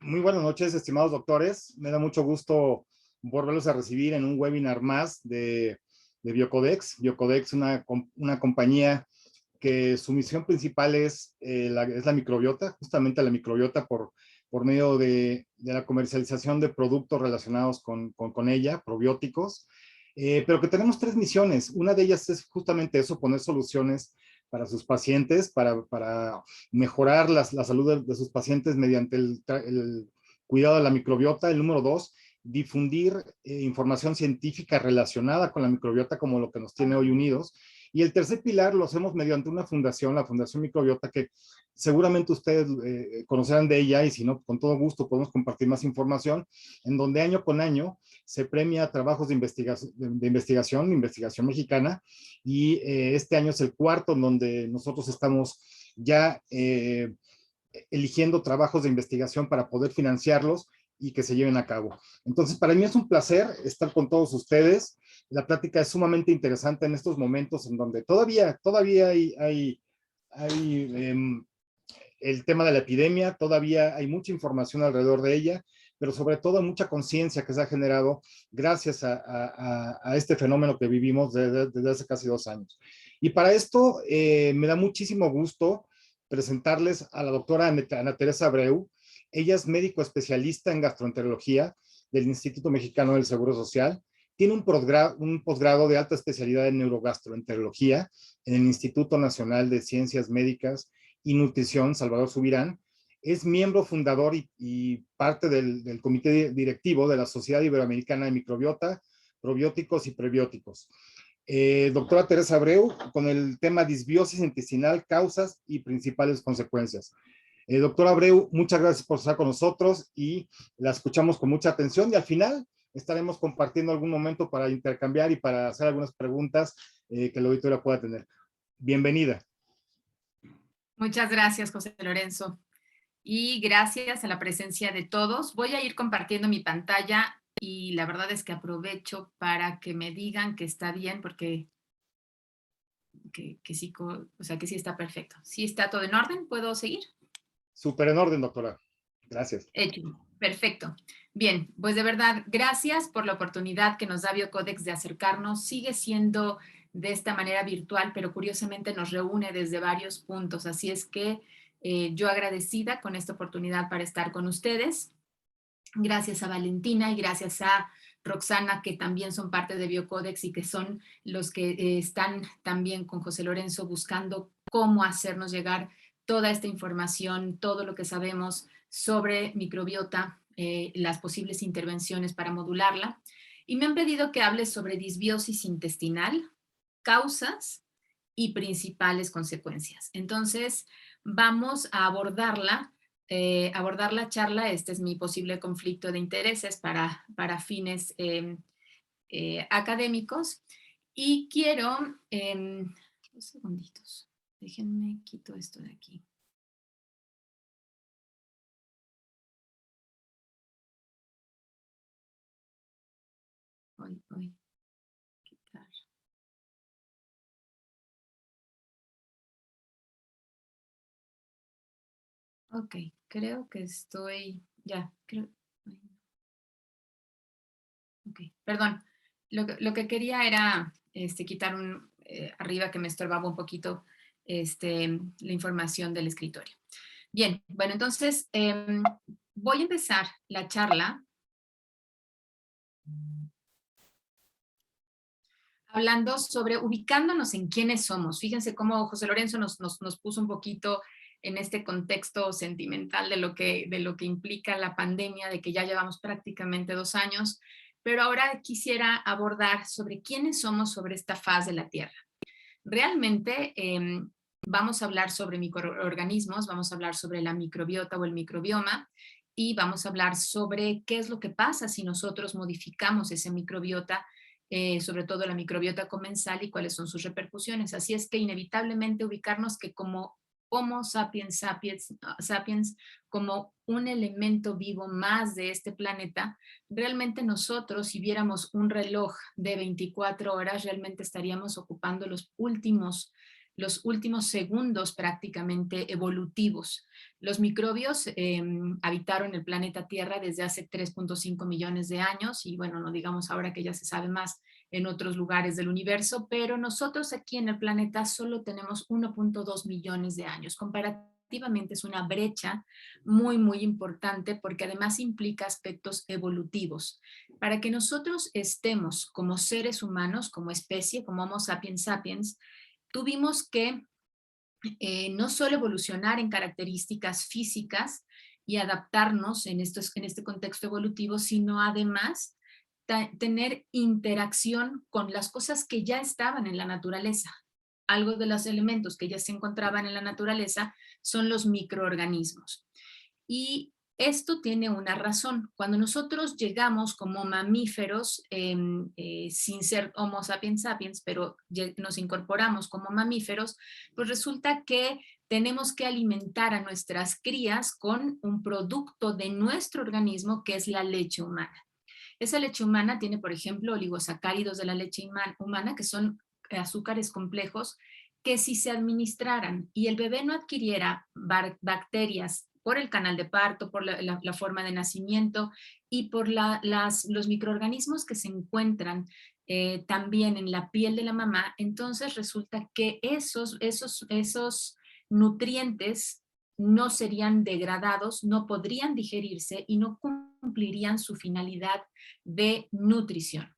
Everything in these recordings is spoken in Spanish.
Muy buenas noches, estimados doctores. Me da mucho gusto volverlos a recibir en un webinar más de Biocodex. Biocodex es una compañía que su misión principal es la microbiota, justamente la microbiota por medio de la comercialización de productos relacionados con ella, probióticos, pero que tenemos tres misiones. Una de ellas es justamente eso, poner soluciones para sus pacientes, para mejorar la salud de sus pacientes mediante el cuidado de la microbiota. El número dos, difundir información científica relacionada con la microbiota como lo que nos tiene hoy unidos. Y el tercer pilar lo hacemos mediante una fundación, la Fundación Microbiota, que seguramente ustedes conocerán de ella, y si no, con todo gusto podemos compartir más información, en donde año con año se premia trabajos de investigación mexicana, y este año es el cuarto en donde nosotros estamos ya eligiendo trabajos de investigación para poder financiarlos y que se lleven a cabo. Entonces, para mí es un placer estar con todos ustedes. La plática es sumamente interesante en estos momentos en donde todavía hay el tema de la epidemia, todavía hay mucha información alrededor de ella, pero sobre todo mucha conciencia que se ha generado gracias a este fenómeno que vivimos desde hace casi 2 años. Y para esto me da muchísimo gusto presentarles a la doctora Ana Teresa Abreu. Ella es médico especialista en gastroenterología del Instituto Mexicano del Seguro Social. Tiene un posgrado de alta especialidad en neurogastroenterología en el Instituto Nacional de Ciencias Médicas y Nutrición, Salvador Subirán. Es miembro fundador y parte del comité directivo de la Sociedad Iberoamericana de Microbiota, Probióticos y Prebióticos. Doctora Teresa Abreu, con el tema disbiosis intestinal, causas y principales consecuencias. Doctora Abreu, muchas gracias por estar con nosotros y la escuchamos con mucha atención, y al final estaremos compartiendo algún momento para intercambiar y para hacer algunas preguntas que la auditoría pueda tener. Bienvenida. Muchas gracias, José Lorenzo. Y gracias a la presencia de todos. Voy a ir compartiendo mi pantalla y la verdad es que aprovecho para que me digan que está bien, porque que sí, o sea, que sí está perfecto. ¿Sí está todo en orden? ¿Puedo seguir? Súper en orden, doctora. Gracias. Hecho. Perfecto. Bien, pues de verdad, gracias por la oportunidad que nos da Biocodex de acercarnos. Sigue siendo de esta manera virtual, pero curiosamente nos reúne desde varios puntos. Así es que yo agradecida con esta oportunidad para estar con ustedes. Gracias a Valentina y gracias a Roxana, que también son parte de Biocodex y que son los que están también con José Lorenzo buscando cómo hacernos llegar toda esta información, todo lo que sabemos sobre microbiota, las posibles intervenciones para modularla. Y me han pedido que hable sobre disbiosis intestinal, causas y principales consecuencias. Entonces, vamos a abordar la charla. Este es mi posible conflicto de intereses para fines académicos. Y quiero, dos segunditos, déjenme quito esto de aquí. Hoy, quitar. Ok, creo que estoy, ya, creo, ok, perdón. Lo que quería era quitar arriba que me estorbaba un poquito la información del escritorio. Bien, bueno, entonces voy a empezar la charla hablando sobre ubicándonos en quiénes somos. Fíjense cómo José Lorenzo nos puso un poquito en este contexto sentimental de lo que implica la pandemia, de que ya llevamos prácticamente 2 años, pero ahora quisiera abordar sobre quiénes somos sobre esta faz de la Tierra. Realmente vamos a hablar sobre microorganismos, vamos a hablar sobre la microbiota o el microbioma, y vamos a hablar sobre qué es lo que pasa si nosotros modificamos ese microbiota, sobre todo la microbiota comensal, y cuáles son sus repercusiones. Así es que inevitablemente ubicarnos que como Homo sapiens sapiens, como un elemento vivo más de este planeta, realmente nosotros, si viéramos un reloj de 24 horas, realmente estaríamos ocupando los últimos los últimos segundos prácticamente evolutivos. Los microbios habitaron el planeta Tierra desde hace 3.5 millones de años y bueno, no digamos ahora que ya se sabe más en otros lugares del universo, pero nosotros aquí en el planeta solo tenemos 1.2 millones de años. Comparativamente es una brecha muy, muy importante porque además implica aspectos evolutivos. Para que nosotros estemos como seres humanos, como especie, como Homo sapiens sapiens, tuvimos que no solo evolucionar en características físicas y adaptarnos en este contexto evolutivo, sino además tener interacción con las cosas que ya estaban en la naturaleza. Algo de los elementos que ya se encontraban en la naturaleza son los microorganismos. Y esto tiene una razón. Cuando nosotros llegamos como mamíferos, sin ser Homo sapiens sapiens, pero nos incorporamos como mamíferos, pues resulta que tenemos que alimentar a nuestras crías con un producto de nuestro organismo que es la leche humana. Esa leche humana tiene, por ejemplo, oligosacáridos de la leche humana, que son azúcares complejos, que si se administraran y el bebé no adquiriera bacterias por el canal de parto, por la forma de nacimiento y por los microorganismos que se encuentran también en la piel de la mamá, entonces resulta que esos nutrientes no serían degradados, no podrían digerirse y no cumplirían su finalidad de nutrición.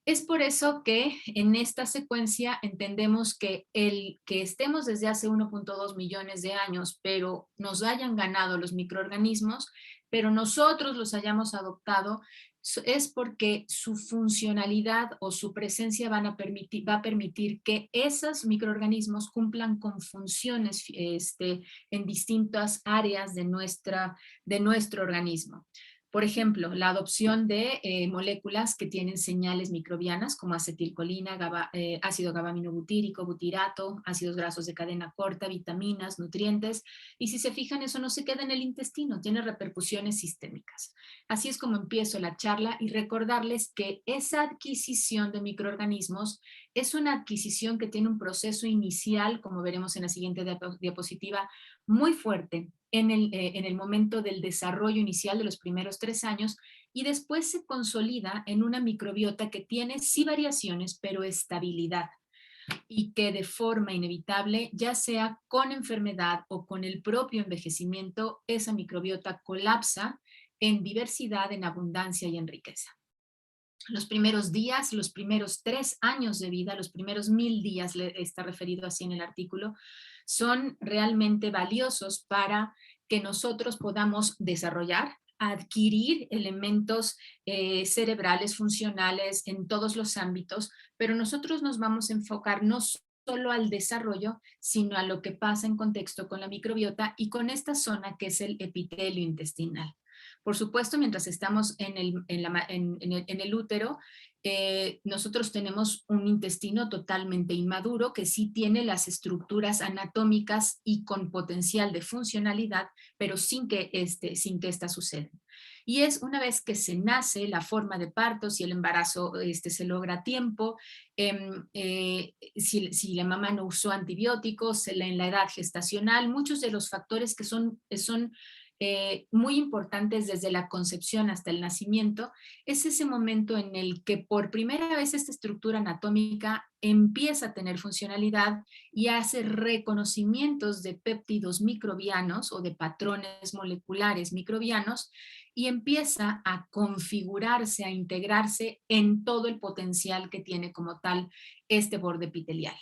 Es por eso que en esta secuencia entendemos que el que estemos desde hace 1.2 millones de años, pero nos hayan ganado los microorganismos, pero nosotros los hayamos adoptado, es porque su funcionalidad o su presencia va a permitir que esos microorganismos cumplan con funciones en distintas áreas de nuestro organismo. Por ejemplo, la adopción de moléculas que tienen señales microbianas como acetilcolina, ácido gabaminobutírico, butirato, ácidos grasos de cadena corta, vitaminas, nutrientes. Y si se fijan, eso no se queda en el intestino, tiene repercusiones sistémicas. Así es como empiezo la charla y recordarles que esa adquisición de microorganismos es una adquisición que tiene un proceso inicial, como veremos en la siguiente diapositiva, muy fuerte en el momento del desarrollo inicial de los primeros 3 años y después se consolida en una microbiota que tiene sí variaciones, pero estabilidad y que de forma inevitable, ya sea con enfermedad o con el propio envejecimiento, esa microbiota colapsa en diversidad, en abundancia y en riqueza. Los primeros días, los primeros 3 años de vida, los primeros 1000 días, está referido así en el artículo, son realmente valiosos para que nosotros podamos desarrollar, adquirir elementos cerebrales, funcionales en todos los ámbitos, pero nosotros nos vamos a enfocar no solo al desarrollo, sino a lo que pasa en contexto con la microbiota y con esta zona que es el epitelio intestinal. Por supuesto, mientras estamos en el útero, nosotros tenemos un intestino totalmente inmaduro que sí tiene las estructuras anatómicas y con potencial de funcionalidad, pero sin que esta suceda. Y es una vez que se nace la forma de parto, si el embarazo se logra a tiempo, si la mamá no usó antibióticos, en la edad gestacional, muchos de los factores que son muy importantes desde la concepción hasta el nacimiento, es ese momento en el que por primera vez esta estructura anatómica empieza a tener funcionalidad y hace reconocimientos de péptidos microbianos o de patrones moleculares microbianos y empieza a configurarse, a integrarse en todo el potencial que tiene como tal este borde epitelial.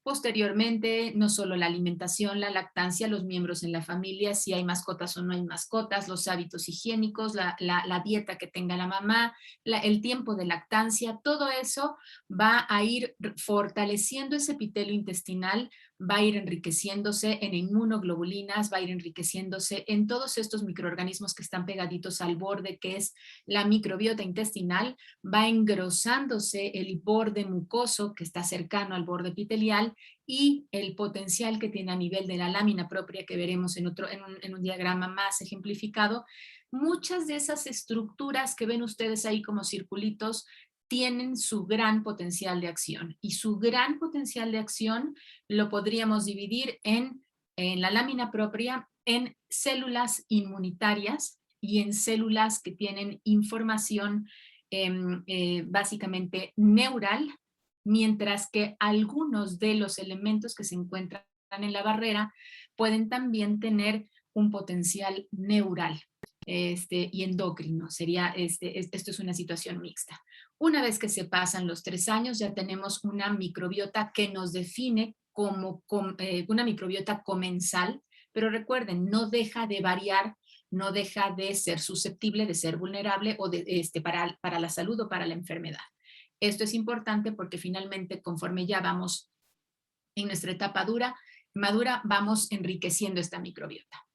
Posteriormente, no solo la alimentación, la lactancia, los miembros en la familia, si hay mascotas o no hay mascotas, los hábitos higiénicos, la dieta que tenga la mamá, el tiempo de lactancia, todo eso va a ir fortaleciendo ese epitelio intestinal, va a ir enriqueciéndose en inmunoglobulinas, va a ir enriqueciéndose en todos estos microorganismos que están pegaditos al borde, que es la microbiota intestinal, va engrosándose el borde mucoso que está cercano al borde epitelial y el potencial que tiene a nivel de la lámina propia que veremos en un diagrama más ejemplificado. Muchas de esas estructuras que ven ustedes ahí como circulitos tienen su gran potencial de acción. Y su gran potencial de acción lo podríamos dividir en la lámina propia en células inmunitarias y en células que tienen información básicamente neural, mientras que algunos de los elementos que se encuentran en la barrera pueden también tener un potencial neural y endocrino. Esto es una situación mixta. Una vez que se pasan los 3 años, ya tenemos una microbiota que nos define como una microbiota comensal, pero recuerden, no deja de variar, no deja de ser susceptible, de ser vulnerable o para la salud o para la enfermedad. Esto es importante porque finalmente, conforme ya vamos en nuestra etapa madura, vamos enriqueciendo esta microbiota.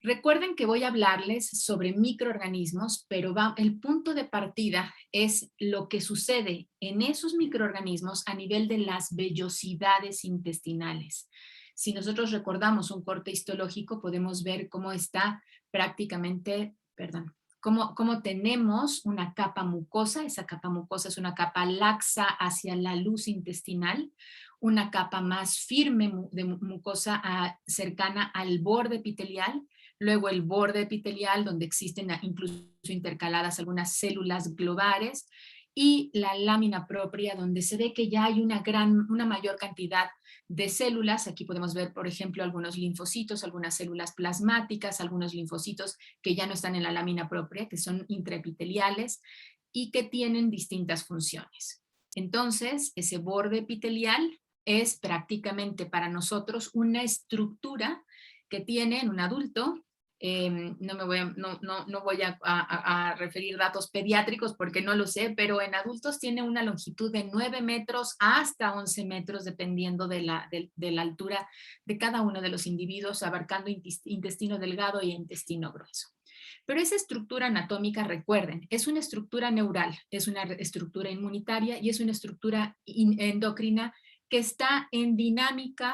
Recuerden que voy a hablarles sobre microorganismos, pero el punto de partida es lo que sucede en esos microorganismos a nivel de las vellosidades intestinales. Si nosotros recordamos un corte histológico, podemos ver cómo está prácticamente, cómo tenemos una capa mucosa. Esa capa mucosa es una capa laxa hacia la luz intestinal, una capa más firme de mucosa cercana al borde epitelial, luego el borde epitelial donde existen incluso intercaladas algunas células globales, y la lámina propia donde se ve que ya hay una mayor cantidad de células. Aquí podemos ver, por ejemplo, algunos linfocitos, algunas células plasmáticas, algunos linfocitos que ya no están en la lámina propia, que son intraepiteliales y que tienen distintas funciones. Entonces, ese borde epitelial es prácticamente para nosotros una estructura que tiene en un adulto. No voy a referir datos pediátricos porque no lo sé, pero en adultos tiene una longitud de 9 metros hasta 11 metros, dependiendo de la altura de cada uno de los individuos, abarcando intestino delgado y intestino grueso. Pero esa estructura anatómica, recuerden, es una estructura neural, es una estructura inmunitaria y es una estructura endocrina que está en dinámico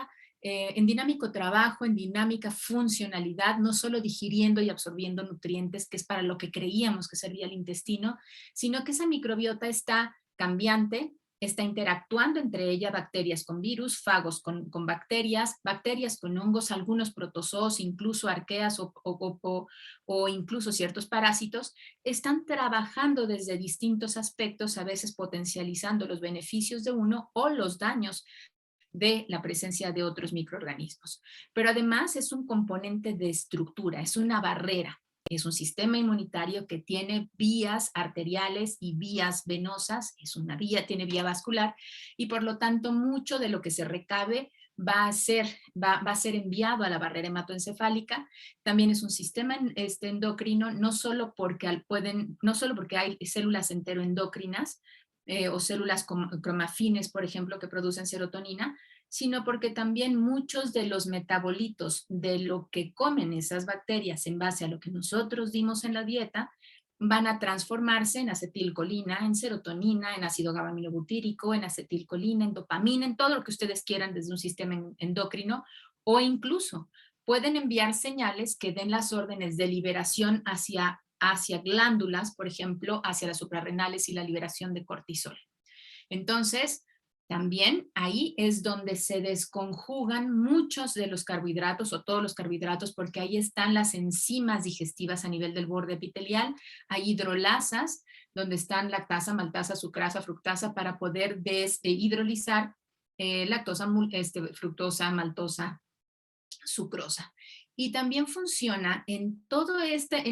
trabajo, en dinámica funcionalidad, no solo digiriendo y absorbiendo nutrientes, que es para lo que creíamos que servía el intestino, sino que esa microbiota está cambiante, está interactuando entre ella bacterias con virus, fagos con bacterias, bacterias con hongos, algunos protozoos, incluso arqueas o incluso ciertos parásitos, están trabajando desde distintos aspectos, a veces potencializando los beneficios de uno o los daños de la presencia de otros microorganismos. Pero además es un componente de estructura, es una barrera. Es un sistema inmunitario que tiene vías arteriales y vías venosas, tiene vía vascular, y por lo tanto mucho de lo que se recabe va a ser enviado a la barrera hematoencefálica. También es un sistema endocrino, no solo porque hay células enteroendocrinas, o células cromafines, por ejemplo, que producen serotonina, sino porque también muchos de los metabolitos de lo que comen esas bacterias en base a lo que nosotros dimos en la dieta van a transformarse en acetilcolina, en serotonina, en ácido gamma-aminobutírico, en acetilcolina, en dopamina, en todo lo que ustedes quieran desde un sistema endocrino, o incluso pueden enviar señales que den las órdenes de liberación hacia glándulas, por ejemplo, hacia las suprarrenales y la liberación de cortisol. Entonces, también ahí es donde se desconjugan muchos de los carbohidratos o todos los carbohidratos, porque ahí están las enzimas digestivas a nivel del borde epitelial. Hay hidrolasas donde están lactasa, maltasa, sucrasa, fructasa para poder deshidrolizar lactosa, fructosa, maltosa, sucrosa. Y también funciona en toda esta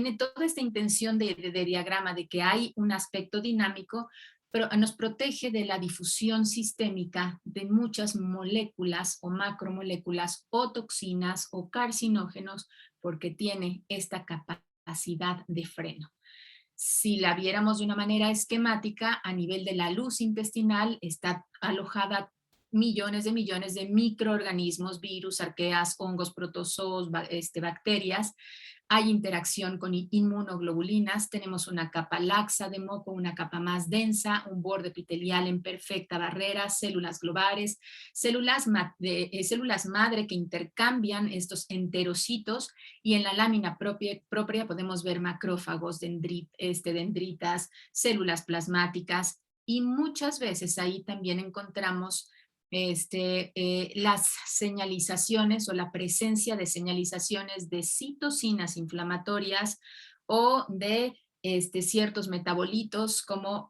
intención de diagrama de que hay un aspecto dinámico, pero nos protege de la difusión sistémica de muchas moléculas o macromoléculas o toxinas o carcinógenos, porque tiene esta capacidad de freno. Si la viéramos de una manera esquemática, a nivel de la luz intestinal está alojada millones de microorganismos, virus, arqueas, hongos, protozoos, bacterias. Hay interacción con inmunoglobulinas, tenemos una capa laxa de moco, una capa más densa, un borde epitelial en perfecta barrera, células globales, células madre que intercambian estos enterocitos, y en la lámina propia podemos ver macrófagos, dendritas, células plasmáticas, y muchas veces ahí también encontramos las señalizaciones o la presencia de señalizaciones de citocinas inflamatorias o de ciertos metabolitos como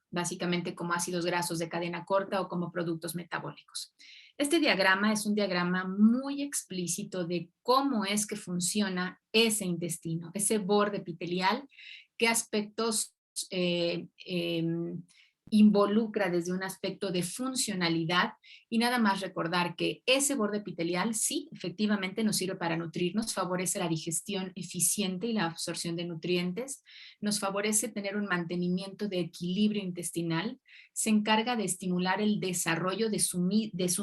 básicamente como ácidos grasos de cadena corta o como productos metabólicos. Este diagrama es un diagrama muy explícito de cómo es que funciona ese intestino, ese borde epitelial, qué aspectos involucra desde un aspecto de funcionalidad y nada más recordar que ese borde epitelial sí, efectivamente nos sirve para nutrirnos, favorece la digestión eficiente y la absorción de nutrientes, nos favorece tener un mantenimiento de equilibrio intestinal, se encarga de estimular el desarrollo de su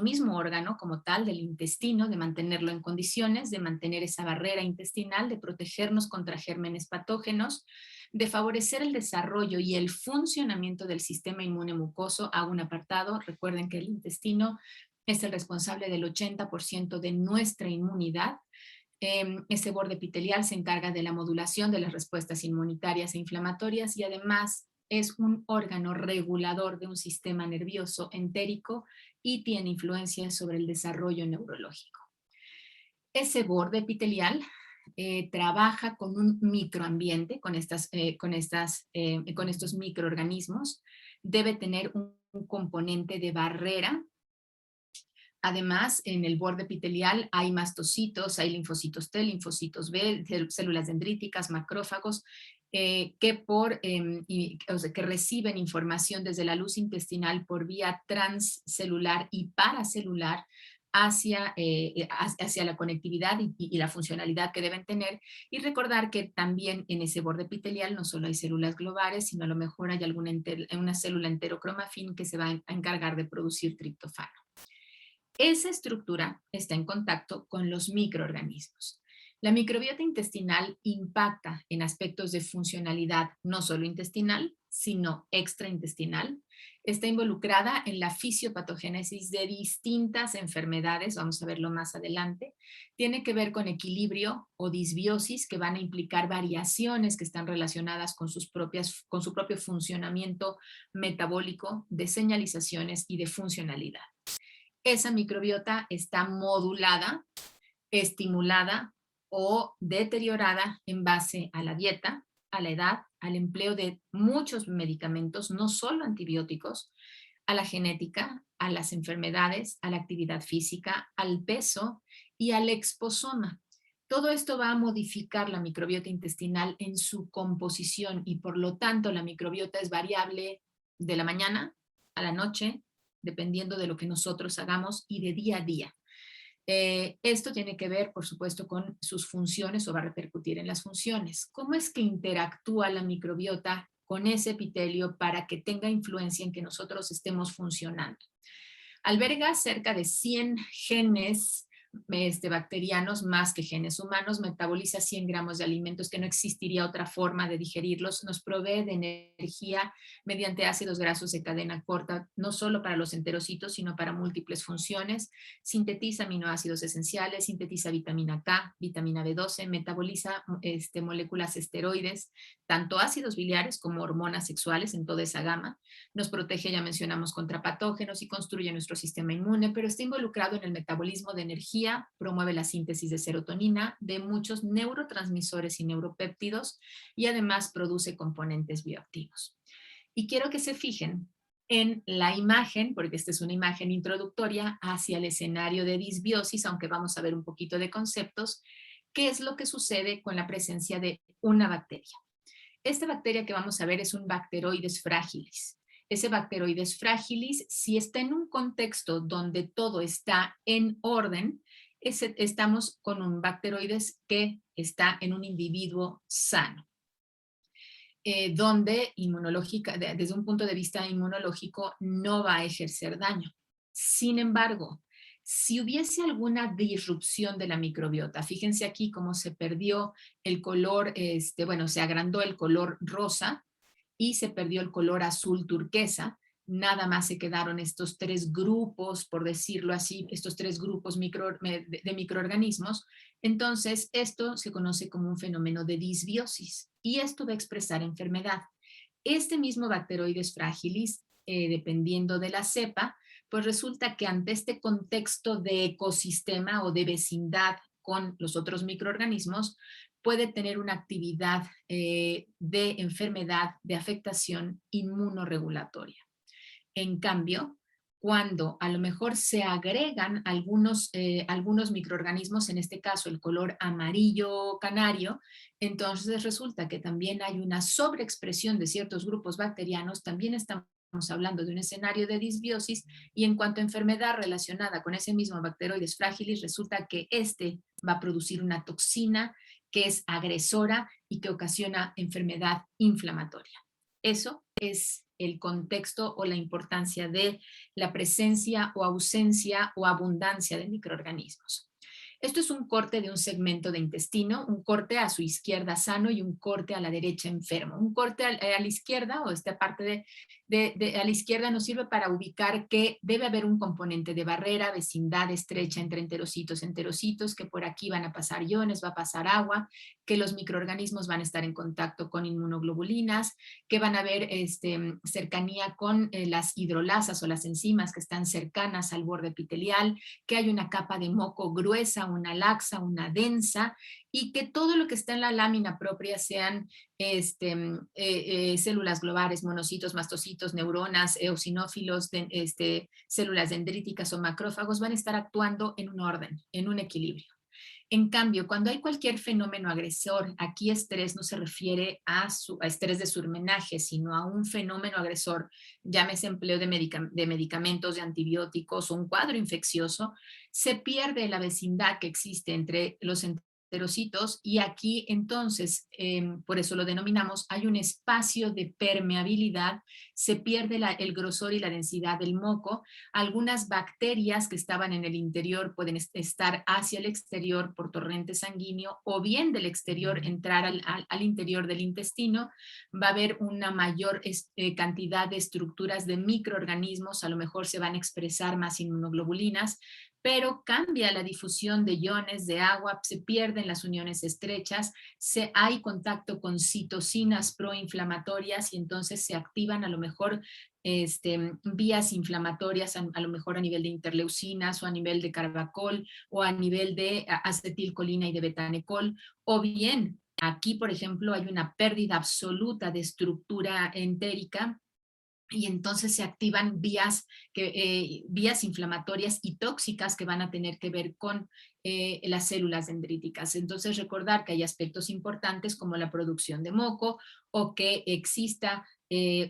mismo órgano como tal, del intestino, de mantenerlo en condiciones, de mantener esa barrera intestinal, de protegernos contra gérmenes patógenos, de favorecer el desarrollo y el funcionamiento del sistema inmune mucoso. Hago un apartado, recuerden que el intestino es el responsable del 80% de nuestra inmunidad. Ese borde epitelial se encarga de la modulación de las respuestas inmunitarias e inflamatorias y además es un órgano regulador de un sistema nervioso entérico y tiene influencia sobre el desarrollo neurológico. Ese borde epitelial trabaja con un microambiente, con estos microorganismos, debe tener un componente de barrera. Además, en el borde epitelial hay mastocitos, hay linfocitos T, linfocitos B, células dendríticas, macrófagos, que reciben información desde la luz intestinal por vía transcelular y paracelular hacia la conectividad y la funcionalidad que deben tener. Y recordar que también en ese borde epitelial no solo hay células globales, sino a lo mejor hay una célula enterocromafín que se va a encargar de producir triptofano. Esa estructura está en contacto con los microorganismos. La microbiota intestinal impacta en aspectos de funcionalidad no solo intestinal, sino extraintestinal. Está involucrada en la fisiopatogénesis de distintas enfermedades, vamos a verlo más adelante. Tiene que ver con equilibrio o disbiosis, que van a implicar variaciones que están relacionadas con su propio funcionamiento metabólico, de señalizaciones y de funcionalidad. Esa microbiota está modulada, estimulada o deteriorada en base a la dieta, a la edad, al empleo de muchos medicamentos, no solo antibióticos, a la genética, a las enfermedades, a la actividad física, al peso y al exposoma. Todo esto va a modificar la microbiota intestinal en su composición y por lo tanto la microbiota es variable de la mañana a la noche, dependiendo de lo que nosotros hagamos y de día a día. Esto tiene que ver, por supuesto, con sus funciones o va a repercutir en las funciones. ¿Cómo es que interactúa la microbiota con ese epitelio para que tenga influencia en que nosotros estemos funcionando? Alberga cerca de 100 genes bacterianos más que genes humanos, metaboliza 100 gramos de alimentos que no existiría otra forma de digerirlos, nos provee de energía mediante ácidos grasos de cadena corta, no solo para los enterocitos, sino para múltiples funciones, sintetiza aminoácidos esenciales, sintetiza vitamina K, vitamina B12, metaboliza moléculas esteroides, tanto ácidos biliares como hormonas sexuales en toda esa gama, nos protege, ya mencionamos, contra patógenos y construye nuestro sistema inmune, pero está involucrado en el metabolismo de energía, promueve la síntesis de serotonina, de muchos neurotransmisores y neuropéptidos y además produce componentes bioactivos. Y quiero que se fijen en la imagen, porque esta es una imagen introductoria hacia el escenario de disbiosis, aunque vamos a ver un poquito de conceptos, qué es lo que sucede con la presencia de una bacteria. Esta bacteria que vamos a ver es un Bacteroides fragilis. Ese Bacteroides fragilis, si está en un contexto donde todo está en orden, estamos con un Bacteroides que está en un individuo sano, donde desde un punto de vista inmunológico no va a ejercer daño. Sin embargo, si hubiese alguna disrupción de la microbiota, fíjense aquí cómo se perdió el color, se agrandó el color rosa y se perdió el color azul turquesa, nada más se quedaron estos tres grupos, por decirlo así, estos tres grupos de microorganismos. Entonces, esto se conoce como un fenómeno de disbiosis y esto va a expresar enfermedad. Este mismo Bacteroides fragilis dependiendo de la cepa, pues resulta que ante este contexto de ecosistema o de vecindad con los otros microorganismos, puede tener una actividad de enfermedad, de afectación inmunorregulatoria. En cambio, cuando a lo mejor se agregan algunos microorganismos, en este caso el color amarillo canario, entonces resulta que también hay una sobreexpresión de ciertos grupos bacterianos, también estamos hablando de un escenario de disbiosis, y en cuanto a enfermedad relacionada con ese mismo Bacteroides fragilis, resulta que este va a producir una toxina que es agresora y que ocasiona enfermedad inflamatoria. Eso es el contexto o la importancia de la presencia o ausencia o abundancia de microorganismos. Esto es un corte de un segmento de intestino, un corte a su izquierda sano y un corte a la derecha enfermo. Un corte a la izquierda, o esta parte a la izquierda, nos sirve para ubicar que debe haber un componente de barrera, vecindad estrecha entre enterocitos, que por aquí van a pasar iones, va a pasar agua, que los microorganismos van a estar en contacto con inmunoglobulinas, que van a haber cercanía con las hidrolasas o las enzimas que están cercanas al borde epitelial, que hay una capa de moco gruesa, una laxa, una densa, y que todo lo que está en la lámina propia sean células globales, monocitos, mastocitos, neuronas, eosinófilos, células dendríticas o macrófagos, van a estar actuando en un orden, en un equilibrio. En cambio, cuando hay cualquier fenómeno agresor, aquí estrés no se refiere a estrés de surmenaje, sino a un fenómeno agresor, llámese empleo de medicamentos, de antibióticos o un cuadro infeccioso, se pierde la vecindad que existe entre los enterocitos, y aquí entonces, por eso lo denominamos, hay un espacio de permeabilidad, se pierde el grosor y la densidad del moco. Algunas bacterias que estaban en el interior pueden estar hacia el exterior por torrente sanguíneo, o bien del exterior entrar al interior del intestino. Va a haber una mayor cantidad de estructuras de microorganismos, a lo mejor se van a expresar más inmunoglobulinas, pero cambia la difusión de iones, de agua, se pierden las uniones estrechas, hay contacto con citocinas proinflamatorias y entonces se activan a lo mejor vías inflamatorias, a lo mejor a nivel de interleucinas o a nivel de carbacol o a nivel de acetilcolina y de betanecol, o bien aquí, por ejemplo, hay una pérdida absoluta de estructura entérica, y entonces se activan vías inflamatorias y tóxicas que van a tener que ver con las células dendríticas. Entonces recordar que hay aspectos importantes como la producción de moco, o que exista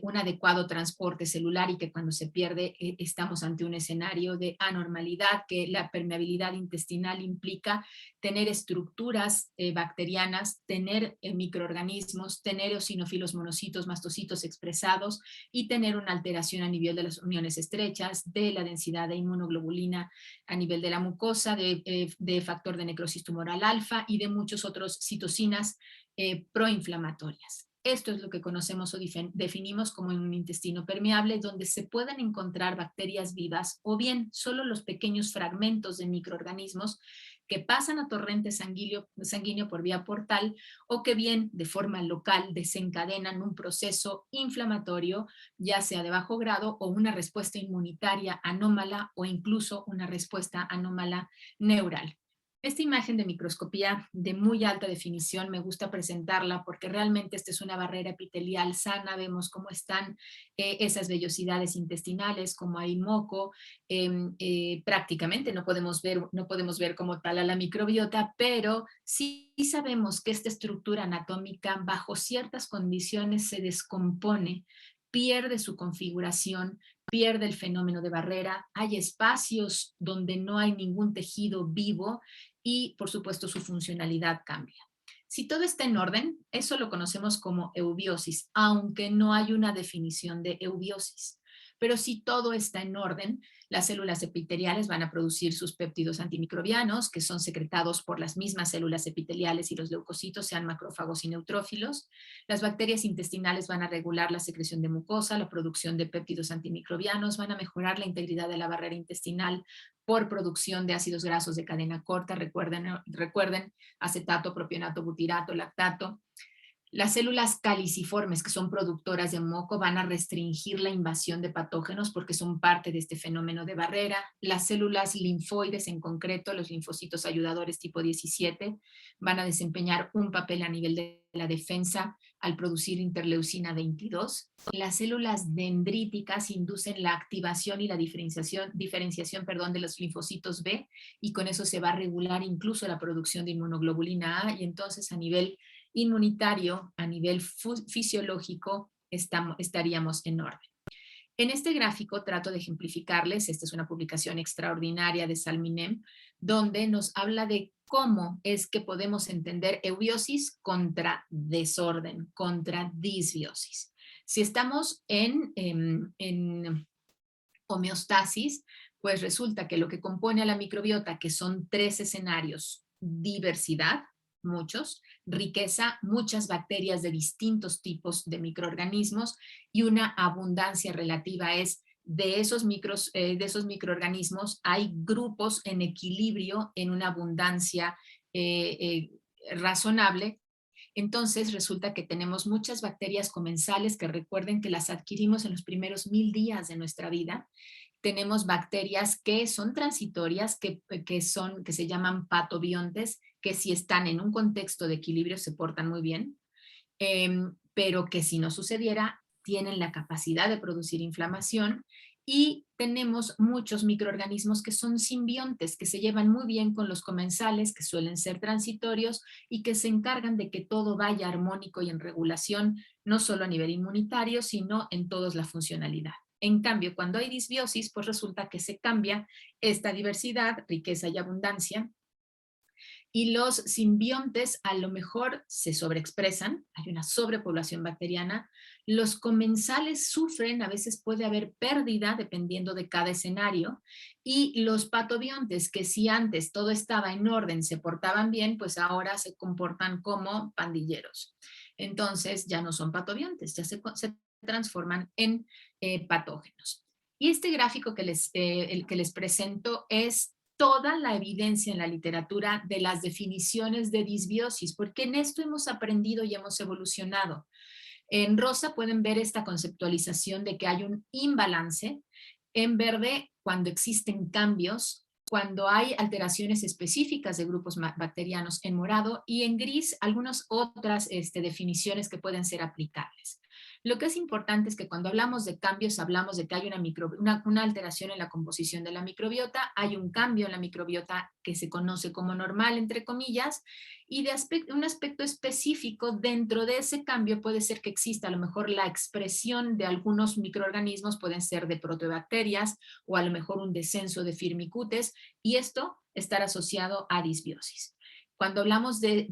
un adecuado transporte celular, y que cuando se pierde estamos ante un escenario de anormalidad, que la permeabilidad intestinal implica tener estructuras bacterianas, tener microorganismos, tener eosinófilos, monocitos, mastocitos expresados, y tener una alteración a nivel de las uniones estrechas, de la densidad de inmunoglobulina a nivel de la mucosa, de factor de necrosis tumoral alfa y de muchos otros citocinas proinflamatorias. Esto es lo que conocemos o definimos como un intestino permeable, donde se pueden encontrar bacterias vivas o bien solo los pequeños fragmentos de microorganismos que pasan a torrente sanguíneo por vía portal, o que bien de forma local desencadenan un proceso inflamatorio, ya sea de bajo grado, o una respuesta inmunitaria anómala, o incluso una respuesta anómala neural. Esta imagen de microscopía de muy alta definición me gusta presentarla porque realmente esta es una barrera epitelial sana. Vemos cómo están esas vellosidades intestinales, cómo hay moco. Prácticamente no podemos ver como tal a la microbiota, pero sí sabemos que esta estructura anatómica bajo ciertas condiciones se descompone, pierde su configuración, pierde el fenómeno de barrera, hay espacios donde no hay ningún tejido vivo, y por supuesto su funcionalidad cambia. Si todo está en orden, eso lo conocemos como eubiosis, aunque no hay una definición de eubiosis. Pero si todo está en orden, las células epiteliales van a producir sus péptidos antimicrobianos, que son secretados por las mismas células epiteliales y los leucocitos, sean macrófagos y neutrófilos. Las bacterias intestinales van a regular la secreción de mucosa, la producción de péptidos antimicrobianos, van a mejorar la integridad de la barrera intestinal por producción de ácidos grasos de cadena corta. Recuerden acetato, propionato, butirato, lactato. Las células caliciformes, que son productoras de moco, van a restringir la invasión de patógenos porque son parte de este fenómeno de barrera. Las células linfoides, en concreto, los linfocitos ayudadores tipo 17, van a desempeñar un papel a nivel de la defensa al producir interleucina 22. Las células dendríticas inducen la activación y la diferenciación de los linfocitos B, y con eso se va a regular incluso la producción de inmunoglobulina A, y entonces a nivel inmunitario, a nivel fisiológico, estaríamos en orden. En este gráfico trato de ejemplificarles, esta es una publicación extraordinaria de Salminem, donde nos habla de cómo es que podemos entender eubiosis contra desorden, contra disbiosis. Si estamos en homeostasis, pues resulta que lo que compone a la microbiota, que son 3 escenarios: diversidad, muchos; riqueza, muchas bacterias de distintos tipos de microorganismos; y una abundancia relativa, es de esos microorganismos hay grupos en equilibrio, en una abundancia razonable. Entonces resulta que tenemos muchas bacterias comensales, que recuerden que las adquirimos en los primeros 1000 días de nuestra vida. Tenemos bacterias que son transitorias, que se llaman patobiontes, que si están en un contexto de equilibrio se portan muy bien, pero que si no sucediera, tienen la capacidad de producir inflamación. Y tenemos muchos microorganismos que son simbiontes, que se llevan muy bien con los comensales, que suelen ser transitorios y que se encargan de que todo vaya armónico y en regulación, no solo a nivel inmunitario, sino en toda la funcionalidad. En cambio, cuando hay disbiosis, pues resulta que se cambia esta diversidad, riqueza y abundancia, y los simbiontes a lo mejor se sobreexpresan, hay una sobrepoblación bacteriana. Los comensales sufren, a veces puede haber pérdida dependiendo de cada escenario, y los patobiontes, que si antes todo estaba en orden, se portaban bien, pues ahora se comportan como pandilleros. Entonces ya no son patobiontes, ya se transforman en patógenos. Y este gráfico el que les presento es toda la evidencia en la literatura de las definiciones de disbiosis, porque en esto hemos aprendido y hemos evolucionado. En rosa pueden ver esta conceptualización de que hay un imbalance; en verde, cuando existen cambios, cuando hay alteraciones específicas de grupos bacterianos; en morado; y en gris, algunas otras definiciones que pueden ser aplicables. Lo que es importante es que cuando hablamos de cambios, hablamos de que hay una alteración en la composición de la microbiota, hay un cambio en la microbiota que se conoce como normal, entre comillas, y de un aspecto específico dentro de ese cambio puede ser que exista a lo mejor la expresión de algunos microorganismos, pueden ser de proteobacterias, o a lo mejor un descenso de firmicutes, y esto estará asociado a disbiosis. Cuando hablamos de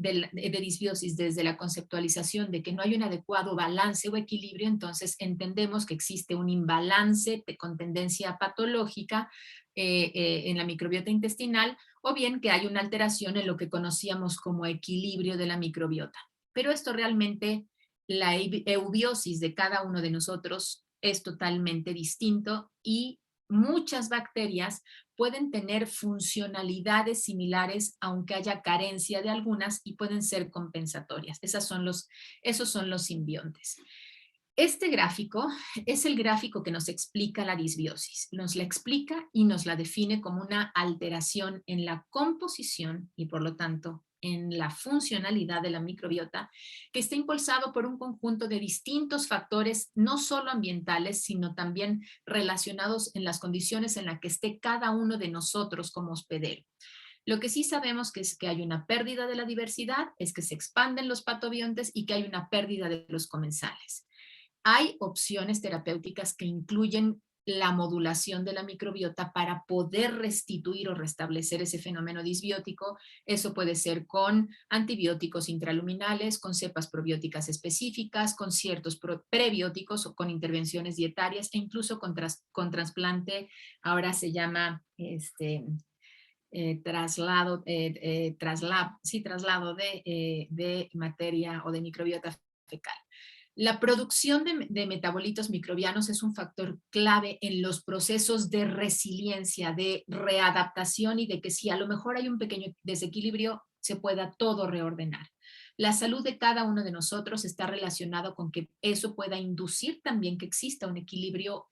disbiosis desde la conceptualización de que no hay un adecuado balance o equilibrio, entonces entendemos que existe un imbalance con tendencia patológica en la microbiota intestinal, o bien que hay una alteración en lo que conocíamos como equilibrio de la microbiota. Pero esto realmente, la eubiosis de cada uno de nosotros es totalmente distinto, y muchas bacterias pueden tener funcionalidades similares, aunque haya carencia de algunas, y pueden ser compensatorias. Esos son los simbiontes. Este gráfico es el gráfico que nos explica la disbiosis. Nos la explica y nos la define como una alteración en la composición y por lo tanto en la funcionalidad de la microbiota, que está impulsado por un conjunto de distintos factores, no solo ambientales, sino también relacionados en las condiciones en las que esté cada uno de nosotros como hospedero. Lo que sí sabemos es que hay una pérdida de la diversidad, es que se expanden los patobiontes y que hay una pérdida de los comensales. Hay opciones terapéuticas que incluyen la modulación de la microbiota para poder restituir o restablecer ese fenómeno disbiótico. Eso puede ser con antibióticos intraluminales, con cepas probióticas específicas, con ciertos prebióticos o con intervenciones dietarias, e incluso con trasplante. Ahora se llama traslado de materia o de microbiota fecal. La producción de metabolitos microbianos es un factor clave en los procesos de resiliencia, de readaptación, y de que si a lo mejor hay un pequeño desequilibrio, se pueda todo reordenar. La salud de cada uno de nosotros está relacionado con que eso pueda inducir también que exista un equilibrio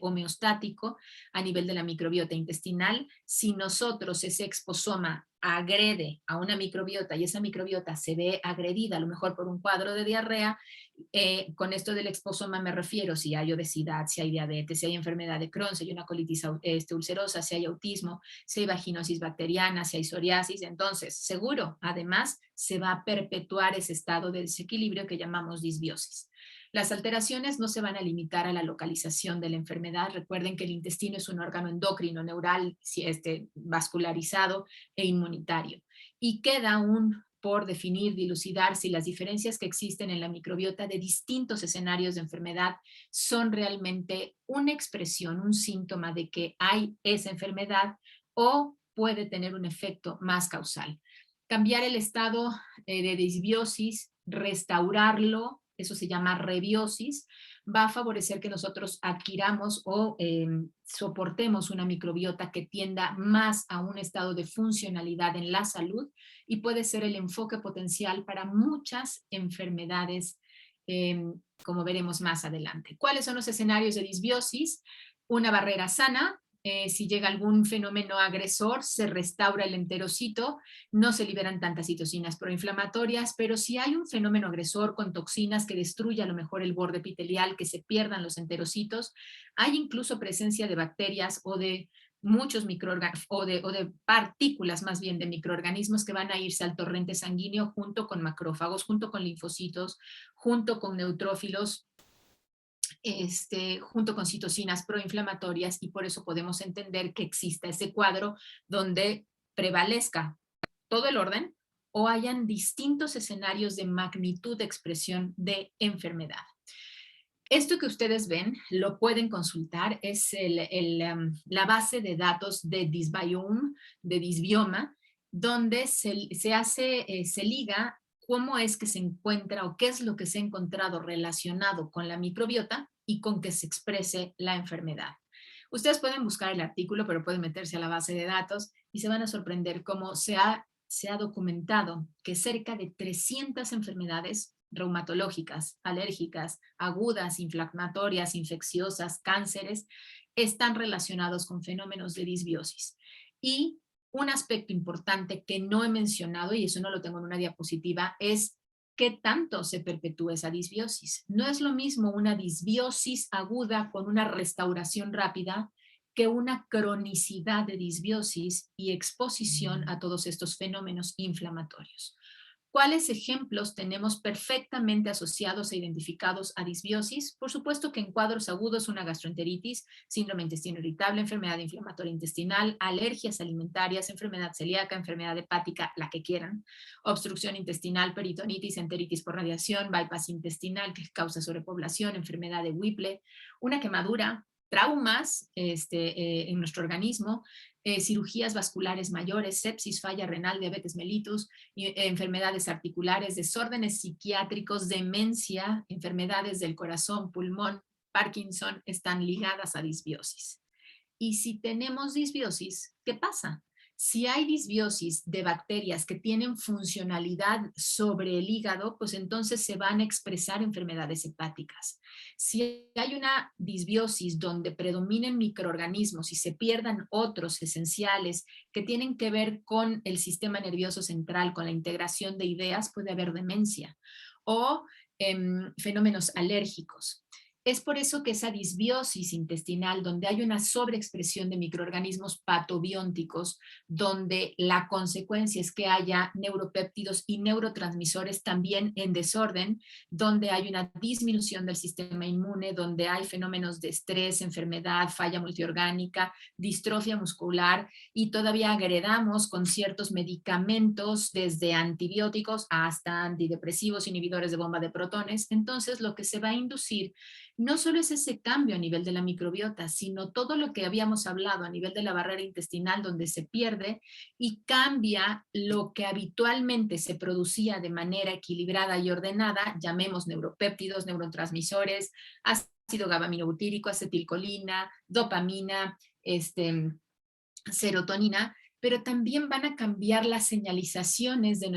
homeostático a nivel de la microbiota intestinal. Si nosotros, ese exposoma, agrede a una microbiota y esa microbiota se ve agredida, a lo mejor por un cuadro de diarrea, con esto del exposoma me refiero si hay obesidad, si hay diabetes, si hay enfermedad de Crohn, si hay una colitis ulcerosa, si hay autismo, si hay vaginosis bacteriana, si hay psoriasis, entonces seguro, además, se va a perpetuar ese estado de desequilibrio que llamamos disbiosis. Las alteraciones no se van a limitar a la localización de la enfermedad. Recuerden que el intestino es un órgano endocrino, neural, vascularizado e inmunitario. Y queda aún por definir, dilucidar si las diferencias que existen en la microbiota de distintos escenarios de enfermedad son realmente una expresión, un síntoma de que hay esa enfermedad o puede tener un efecto más causal. Cambiar el estado de disbiosis, restaurarlo, eso se llama rebiosis, va a favorecer que nosotros adquiramos o soportemos una microbiota que tienda más a un estado de funcionalidad en la salud y puede ser el enfoque potencial para muchas enfermedades, como veremos más adelante. ¿Cuáles son los escenarios de disbiosis? Una barrera sana. Si llega algún fenómeno agresor, se restaura el enterocito, no se liberan tantas citocinas proinflamatorias, pero si hay un fenómeno agresor con toxinas que destruye a lo mejor el borde epitelial, que se pierdan los enterocitos, hay incluso presencia de bacterias o de muchos microorganismos o de partículas más bien de microorganismos que van a irse al torrente sanguíneo junto con macrófagos, junto con linfocitos, junto con neutrófilos, junto con citocinas proinflamatorias, y por eso podemos entender que exista ese cuadro donde prevalezca todo el orden o hayan distintos escenarios de magnitud de expresión de enfermedad. Esto que ustedes ven lo pueden consultar, es la base de datos de Dysbiome, de Dysbioma, donde se liga cómo es que se encuentra o qué es lo que se ha encontrado relacionado con la microbiota y con que se exprese la enfermedad. Ustedes pueden buscar el artículo, pero pueden meterse a la base de datos y se van a sorprender cómo se ha documentado que cerca de 300 enfermedades reumatológicas, alérgicas, agudas, inflamatorias, infecciosas, cánceres, están relacionados con fenómenos de disbiosis. Y un aspecto importante que no he mencionado, y eso no lo tengo en una diapositiva, es qué tanto se perpetúa esa disbiosis. No es lo mismo una disbiosis aguda con una restauración rápida que una cronicidad de disbiosis y exposición a todos estos fenómenos inflamatorios. ¿Cuáles ejemplos tenemos perfectamente asociados e identificados a disbiosis? Por supuesto que en cuadros agudos una gastroenteritis, síndrome intestino irritable, enfermedad inflamatoria intestinal, alergias alimentarias, enfermedad celíaca, enfermedad hepática, la que quieran, obstrucción intestinal, peritonitis, enteritis por radiación, bypass intestinal que causa sobrepoblación, enfermedad de Whipple, una quemadura, traumas en nuestro organismo, cirugías vasculares mayores, sepsis, falla renal, diabetes mellitus, enfermedades articulares, desórdenes psiquiátricos, demencia, enfermedades del corazón, pulmón, Parkinson, están ligadas a disbiosis. Y si tenemos disbiosis, ¿qué pasa? Si hay disbiosis de bacterias que tienen funcionalidad sobre el hígado, pues entonces se van a expresar enfermedades hepáticas. Si hay una disbiosis donde predominen microorganismos y se pierdan otros esenciales que tienen que ver con el sistema nervioso central, con la integración de ideas, puede haber demencia o fenómenos alérgicos. Es por eso que esa disbiosis intestinal, donde hay una sobreexpresión de microorganismos patobiónticos, donde la consecuencia es que haya neuropéptidos y neurotransmisores también en desorden, donde hay una disminución del sistema inmune, donde hay fenómenos de estrés, enfermedad, falla multiorgánica, distrofia muscular, y todavía agregamos con ciertos medicamentos, desde antibióticos hasta antidepresivos, inhibidores de bomba de protones. Entonces, lo que se va a inducir no solo es ese cambio a nivel de la microbiota, sino todo lo que habíamos hablado a nivel de la barrera intestinal, donde se pierde y cambia lo que habitualmente se producía de manera equilibrada y ordenada, llamemos neuropéptidos, neurotransmisores, ácido GABA-aminobutírico, acetilcolina, dopamina, serotonina, pero también van a cambiar las señalizaciones de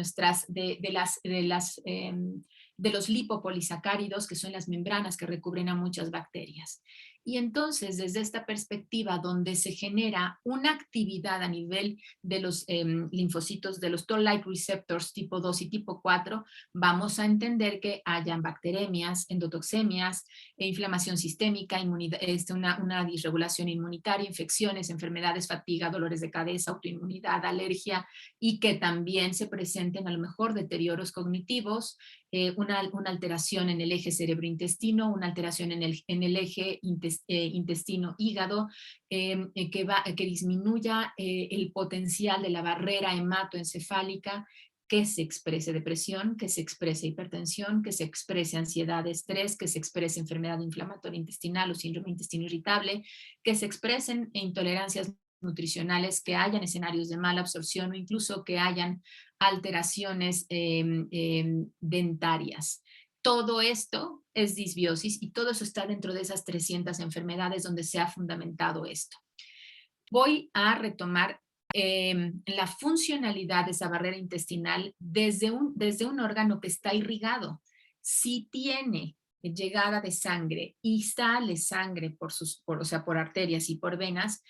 los lipopolisacáridos, que son las membranas que recubren a muchas bacterias. Y entonces, desde esta perspectiva, donde se genera una actividad a nivel de los linfocitos, de los toll-like receptors tipo 2 y tipo 4, vamos a entender que hayan bacteremias, endotoxemias, inflamación sistémica, una disregulación inmunitaria, infecciones, enfermedades, fatiga, dolores de cabeza, autoinmunidad, alergia, y que también se presenten a lo mejor deterioros cognitivos, una alteración en el eje cerebro-intestino, una alteración en el eje intestino-hígado, que disminuya el potencial de la barrera hematoencefálica, que se exprese depresión, que se exprese hipertensión, que se exprese ansiedad, estrés, que se exprese enfermedad inflamatoria intestinal o síndrome de intestino irritable, que se expresen intolerancias nutricionales, que hayan escenarios de mala absorción o incluso que hayan alteraciones dentarias. Todo esto es disbiosis y todo eso está dentro de esas 300 enfermedades donde se ha fundamentado esto. Voy a retomar la funcionalidad de esa barrera intestinal desde un órgano que está irrigado. Si tiene llegada de sangre y sale sangre por arterias y por venas,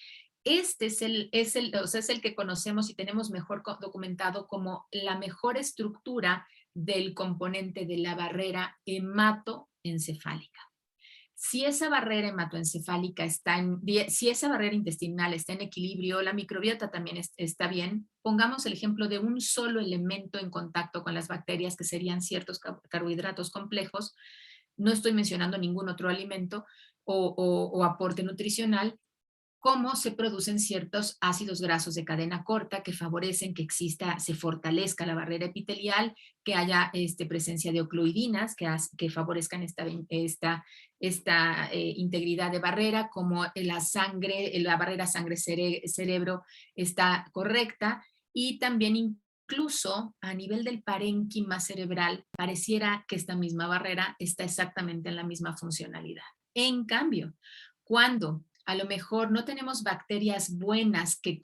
este es el que conocemos y tenemos mejor documentado como la mejor estructura del componente de la barrera hematoencefálica. Si esa barrera hematoencefálica si esa barrera intestinal está en equilibrio, la microbiota también está bien. Pongamos el ejemplo de un solo elemento en contacto con las bacterias, que serían ciertos carbohidratos complejos. No estoy mencionando ningún otro alimento o aporte nutricional. Cómo se producen ciertos ácidos grasos de cadena corta que favorecen que se fortalezca la barrera epitelial, que haya presencia de ocluidinas que favorezcan esta integridad de barrera, como la barrera sangre-cerebro está correcta, y también incluso a nivel del parénquima cerebral pareciera que esta misma barrera está exactamente en la misma funcionalidad. En cambio, cuando a lo mejor no tenemos bacterias buenas que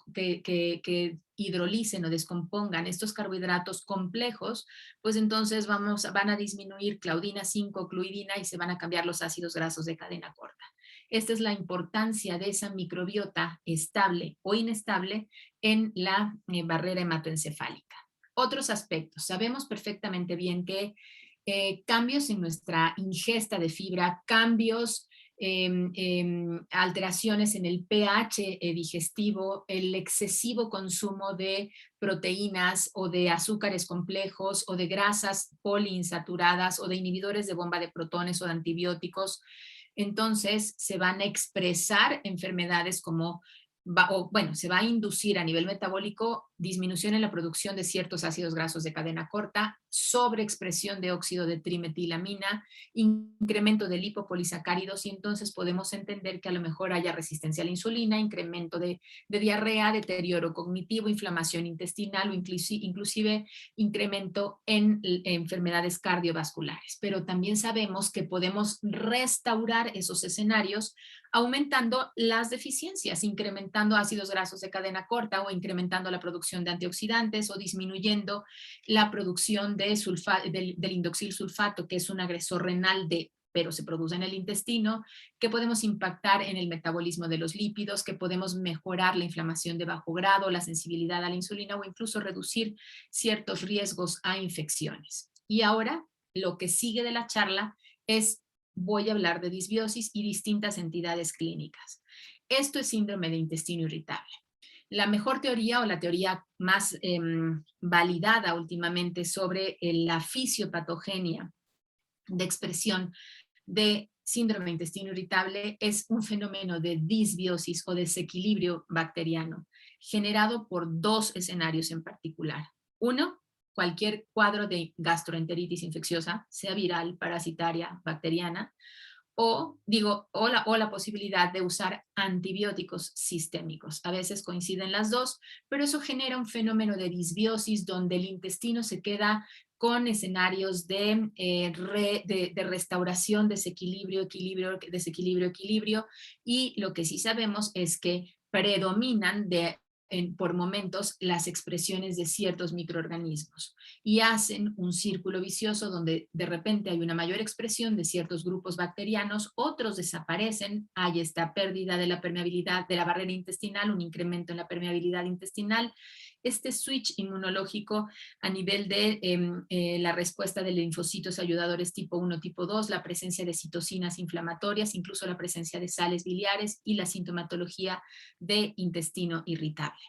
hidrolicen o descompongan estos carbohidratos complejos, pues entonces van a disminuir claudina 5, cluidina, y se van a cambiar los ácidos grasos de cadena corta. Esta es la importancia de esa microbiota estable o inestable en la barrera hematoencefálica. Otros aspectos. Sabemos perfectamente bien que cambios en nuestra ingesta de fibra, cambios alteraciones en el pH digestivo, el excesivo consumo de proteínas o de azúcares complejos o de grasas poliinsaturadas o de inhibidores de bomba de protones o de antibióticos, entonces se van a expresar enfermedades como se va a inducir a nivel metabólico disminución en la producción de ciertos ácidos grasos de cadena corta, sobreexpresión de óxido de trimetilamina, incremento de lipopolisacáridos, y entonces podemos entender que a lo mejor haya resistencia a la insulina, incremento de diarrea, deterioro cognitivo, inflamación intestinal o inclusive incremento en enfermedades cardiovasculares. Pero también sabemos que podemos restaurar esos escenarios aumentando las deficiencias, incrementando ácidos grasos de cadena corta o incrementando la producción de antioxidantes o disminuyendo la producción del indoxil sulfato, que es un agresor renal pero se produce en el intestino, que podemos impactar en el metabolismo de los lípidos, que podemos mejorar la inflamación de bajo grado, la sensibilidad a la insulina o incluso reducir ciertos riesgos a infecciones. Y ahora, lo que sigue de la charla voy a hablar de disbiosis y distintas entidades clínicas. Esto es síndrome de intestino irritable. La mejor teoría o la teoría más validada últimamente sobre la fisiopatogenia de expresión de síndrome de intestino irritable es un fenómeno de disbiosis o desequilibrio bacteriano generado por dos escenarios en particular. Uno, cualquier cuadro de gastroenteritis infecciosa, sea viral, parasitaria, bacteriana, o la posibilidad de usar antibióticos sistémicos. A veces coinciden las dos, pero eso genera un fenómeno de disbiosis donde el intestino se queda con escenarios de restauración, desequilibrio, equilibrio, y lo que sí sabemos es que predominan por momentos las expresiones de ciertos microorganismos y hacen un círculo vicioso donde de repente hay una mayor expresión de ciertos grupos bacterianos, otros desaparecen, hay esta pérdida de la permeabilidad de la barrera intestinal, un incremento en la permeabilidad intestinal, este switch inmunológico a nivel de la respuesta de linfocitos ayudadores tipo 1, tipo 2, la presencia de citocinas inflamatorias, incluso la presencia de sales biliares y la sintomatología de intestino irritable.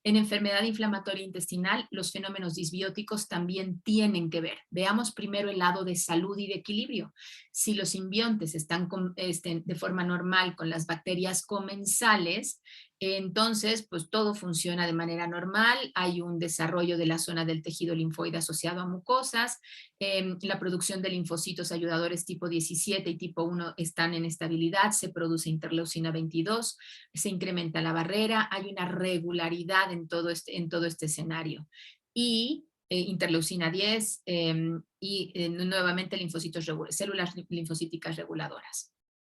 En enfermedad inflamatoria intestinal, los fenómenos disbióticos también tienen que ver. Veamos primero el lado de salud y de equilibrio. Si los simbiontes están de forma normal con las bacterias comensales, entonces pues todo funciona de manera normal, hay un desarrollo de la zona del tejido linfoide asociado a mucosas, la producción de linfocitos ayudadores tipo 17 y tipo 1 están en estabilidad, se produce interleucina 22, se incrementa la barrera, hay una regularidad en todo este escenario. Y interleucina 10 y nuevamente células linfocíticas reguladoras.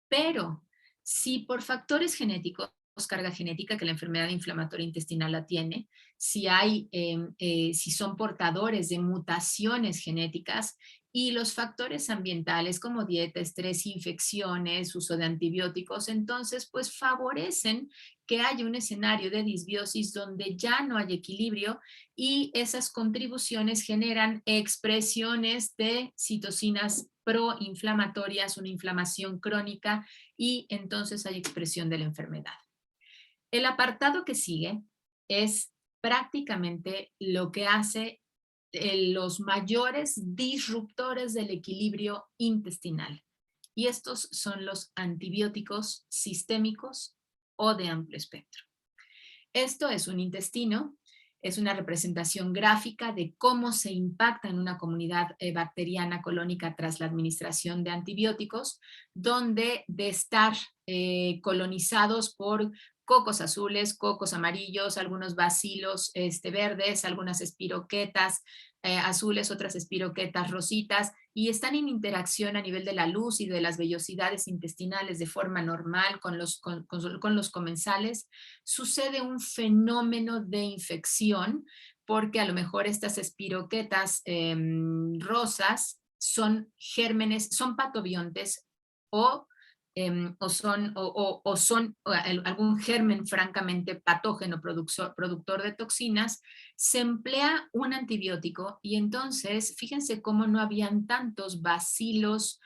Pero si por factores genéticos, carga genética que la enfermedad inflamatoria intestinal la tiene, si son portadores de mutaciones genéticas y los factores ambientales como dieta, estrés, infecciones, uso de antibióticos, entonces pues favorecen que haya un escenario de disbiosis donde ya no hay equilibrio y esas contribuciones generan expresiones de citocinas proinflamatorias, una inflamación crónica y entonces hay expresión de la enfermedad. El apartado que sigue es prácticamente lo que hace los mayores disruptores del equilibrio intestinal. Y estos son los antibióticos sistémicos o de amplio espectro. Esto es un intestino, es una representación gráfica de cómo se impacta en una comunidad bacteriana colónica tras la administración de antibióticos, donde de estar colonizados por cocos azules, cocos amarillos, algunos bacilos verdes, algunas espiroquetas azules, otras espiroquetas rositas, y están en interacción a nivel de la luz y de las vellosidades intestinales de forma normal con los comensales, sucede un fenómeno de infección porque a lo mejor estas espiroquetas rosas son gérmenes, son patobiontes o son algún germen francamente patógeno productor de toxinas, se emplea un antibiótico y entonces fíjense cómo no habían tantos bacilos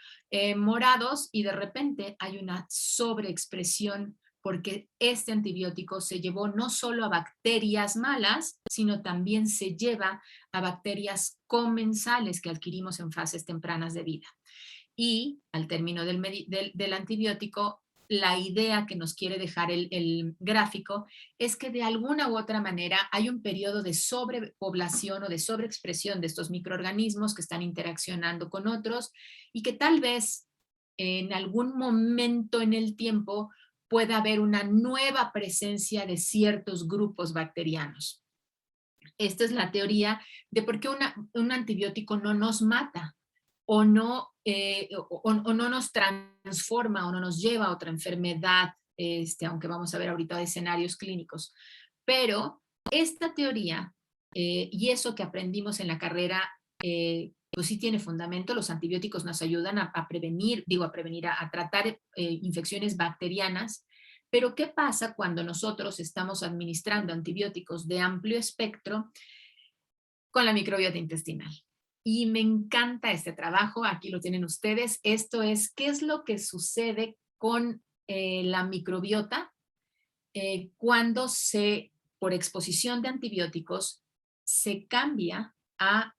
morados y de repente hay una sobreexpresión porque este antibiótico se llevó no solo a bacterias malas, sino también se lleva a bacterias comensales que adquirimos en fases tempranas de vida. Y al término del antibiótico, la idea que nos quiere dejar el gráfico es que de alguna u otra manera hay un periodo de sobrepoblación o de sobreexpresión de estos microorganismos que están interaccionando con otros y que tal vez en algún momento en el tiempo pueda haber una nueva presencia de ciertos grupos bacterianos. Esta es la teoría de por qué un antibiótico no nos mata o no nos transforma o no nos lleva a otra enfermedad, aunque vamos a ver ahorita escenarios clínicos. Pero esta teoría y eso que aprendimos en la carrera, pues sí tiene fundamento. Los antibióticos nos ayudan a prevenir, a tratar infecciones bacterianas. Pero ¿qué pasa cuando nosotros estamos administrando antibióticos de amplio espectro con la microbiota intestinal? Y me encanta este trabajo, aquí lo tienen ustedes. Esto es, ¿qué es lo que sucede con la microbiota cuando por exposición de antibióticos, se cambia a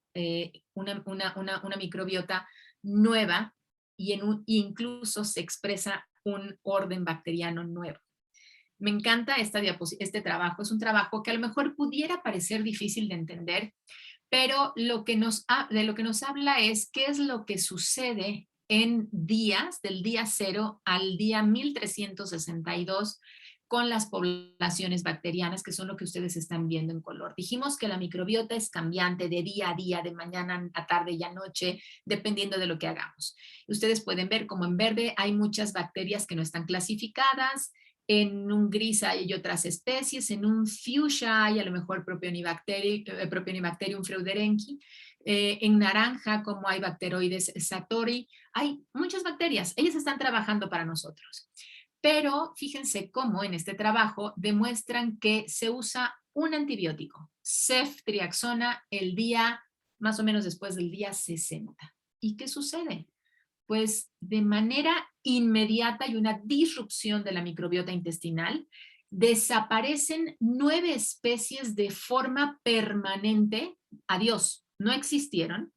una microbiota nueva y incluso se expresa un orden bacteriano nuevo? Me encanta este trabajo. Es un trabajo que a lo mejor pudiera parecer difícil de entender, pero de lo que nos habla es qué es lo que sucede en días, del día 0 al día 1362, con las poblaciones bacterianas, que son lo que ustedes están viendo en color. Dijimos que la microbiota es cambiante de día a día, de mañana a tarde y a noche, dependiendo de lo que hagamos. Ustedes pueden ver como en verde hay muchas bacterias que no están clasificadas, en un gris hay otras especies, en un fuchsia hay a lo mejor Propionibacterium freuderenchi, en naranja como hay Bacteroides satori, hay muchas bacterias, ellas están trabajando para nosotros. Pero fíjense cómo en este trabajo demuestran que se usa un antibiótico, ceftriaxona, el día más o menos después del día 60. ¿Y qué sucede? Pues de manera inmediata hay una disrupción de la microbiota intestinal, desaparecen 9 especies de forma permanente, adiós, no existieron.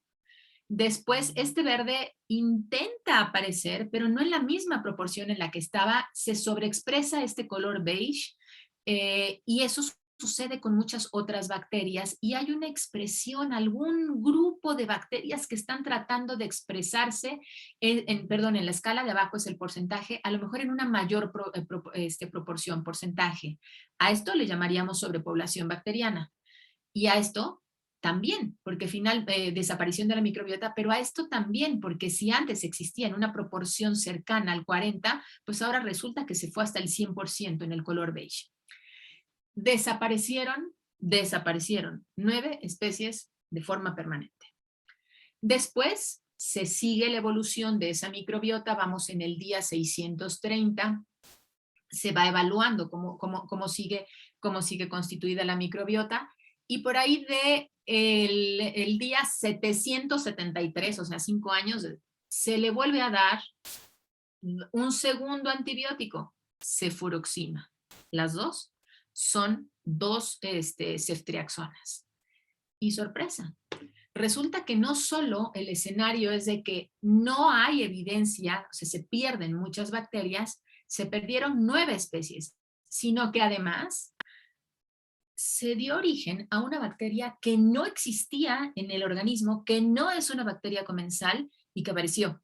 Después, este verde intenta aparecer, pero no en la misma proporción en la que estaba, se sobreexpresa este color beige, y eso sucede con muchas otras bacterias y hay una expresión, algún grupo de bacterias que están tratando de expresarse, perdón, en la escala de abajo es el porcentaje, a lo mejor en una mayor proporción, porcentaje. A esto le llamaríamos sobrepoblación bacteriana. Y a esto también, porque desaparición de la microbiota, pero a esto también, porque si antes existía en una proporción cercana al 40, pues ahora resulta que se fue hasta el 100% en el color beige. Desaparecieron 9 especies de forma permanente. Después se sigue la evolución de esa microbiota, vamos en el día 630, se va evaluando cómo sigue constituida la microbiota, y por ahí de el día 773, o sea, 5 años, se le vuelve a dar un segundo antibiótico, cefuroxima. Las dos son 2 ceftriaxonas. Y sorpresa, resulta que no solo el escenario es de que no hay evidencia, o sea, se pierden muchas bacterias, se perdieron 9 especies, sino que además se dio origen a una bacteria que no existía en el organismo, que no es una bacteria comensal y que apareció.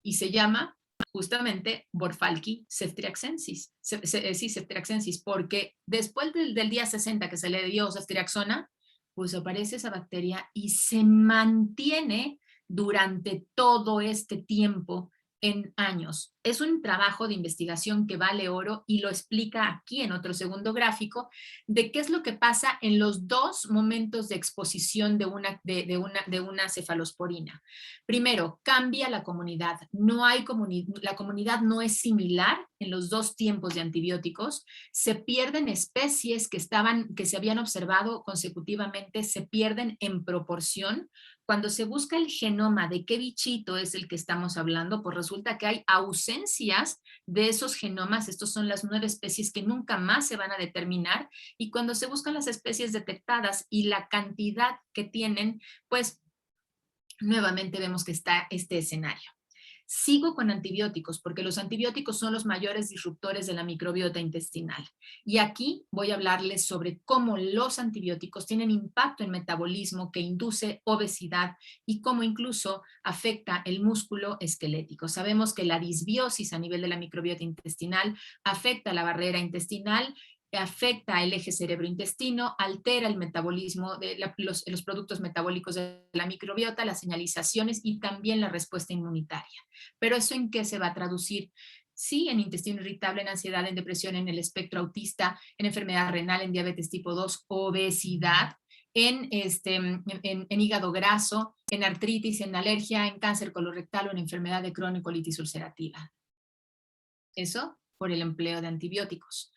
Y se llama justamente Borfalki ceftriaxensis. Sí, ceftriaxensis, porque después del día 60 que se le dio ceftriaxona, pues aparece esa bacteria y se mantiene durante todo este tiempo en años. Es un trabajo de investigación que vale oro y lo explica aquí en otro segundo gráfico de qué es lo que pasa en los 2 momentos de exposición de una cefalosporina. Primero, cambia la comunidad. La comunidad no es similar en los 2 tiempos de antibióticos. Se pierden especies que se habían observado consecutivamente, se pierden en proporción. Cuando se busca el genoma de qué bichito es el que estamos hablando, pues resulta que hay ausencias de esos genomas. Estos son las 9 especies que nunca más se van a determinar. Y cuando se buscan las especies detectadas y la cantidad que tienen, pues nuevamente vemos que está este escenario. Sigo con antibióticos porque los antibióticos son los mayores disruptores de la microbiota intestinal. Y aquí voy a hablarles sobre cómo los antibióticos tienen impacto en metabolismo que induce obesidad y cómo incluso afecta el músculo esquelético. Sabemos que la disbiosis a nivel de la microbiota intestinal afecta la barrera intestinal, afecta el eje cerebro-intestino, altera el metabolismo de los productos metabólicos de la microbiota, las señalizaciones y también la respuesta inmunitaria. Pero ¿eso en qué se va a traducir? Sí, en intestino irritable, en ansiedad, en depresión, en el espectro autista, en enfermedad renal, en diabetes tipo 2, obesidad, en hígado graso, en artritis, en alergia, en cáncer colorectal o en enfermedad de Crohn y colitis ulcerativa. Eso por el empleo de antibióticos.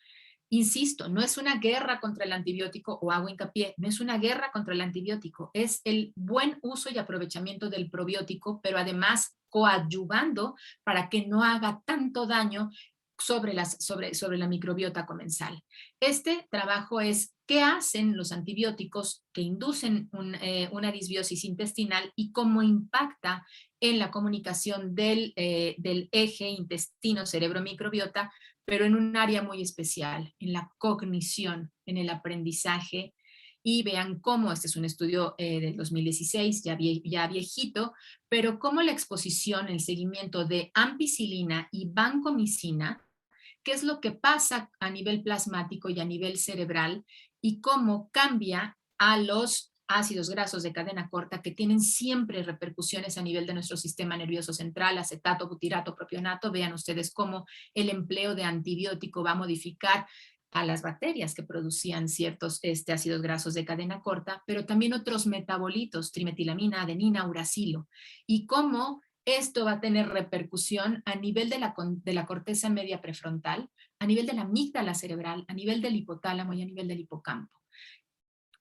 Insisto, no es una guerra contra el antibiótico, o hago hincapié, no es una guerra contra el antibiótico, es el buen uso y aprovechamiento del probiótico, pero además coadyuvando para que no haga tanto daño sobre la microbiota comensal. Este trabajo es qué hacen los antibióticos que inducen una disbiosis intestinal y cómo impacta en la comunicación del eje intestino-cerebro-microbiota, pero en un área muy especial, en la cognición, en el aprendizaje. Y vean cómo, este es un estudio del 2016, ya viejito, pero cómo la exposición, el seguimiento de ampicilina y vancomicina, qué es lo que pasa a nivel plasmático y a nivel cerebral, y cómo cambia a los ácidos grasos de cadena corta que tienen siempre repercusiones a nivel de nuestro sistema nervioso central, acetato, butirato, propionato. Vean ustedes cómo el empleo de antibiótico va a modificar a las bacterias que producían ciertos ácidos grasos de cadena corta, pero también otros metabolitos, trimetilamina, adenina, uracilo, y cómo esto va a tener repercusión a nivel de la corteza media prefrontal, a nivel de la amígdala cerebral, a nivel del hipotálamo y a nivel del hipocampo.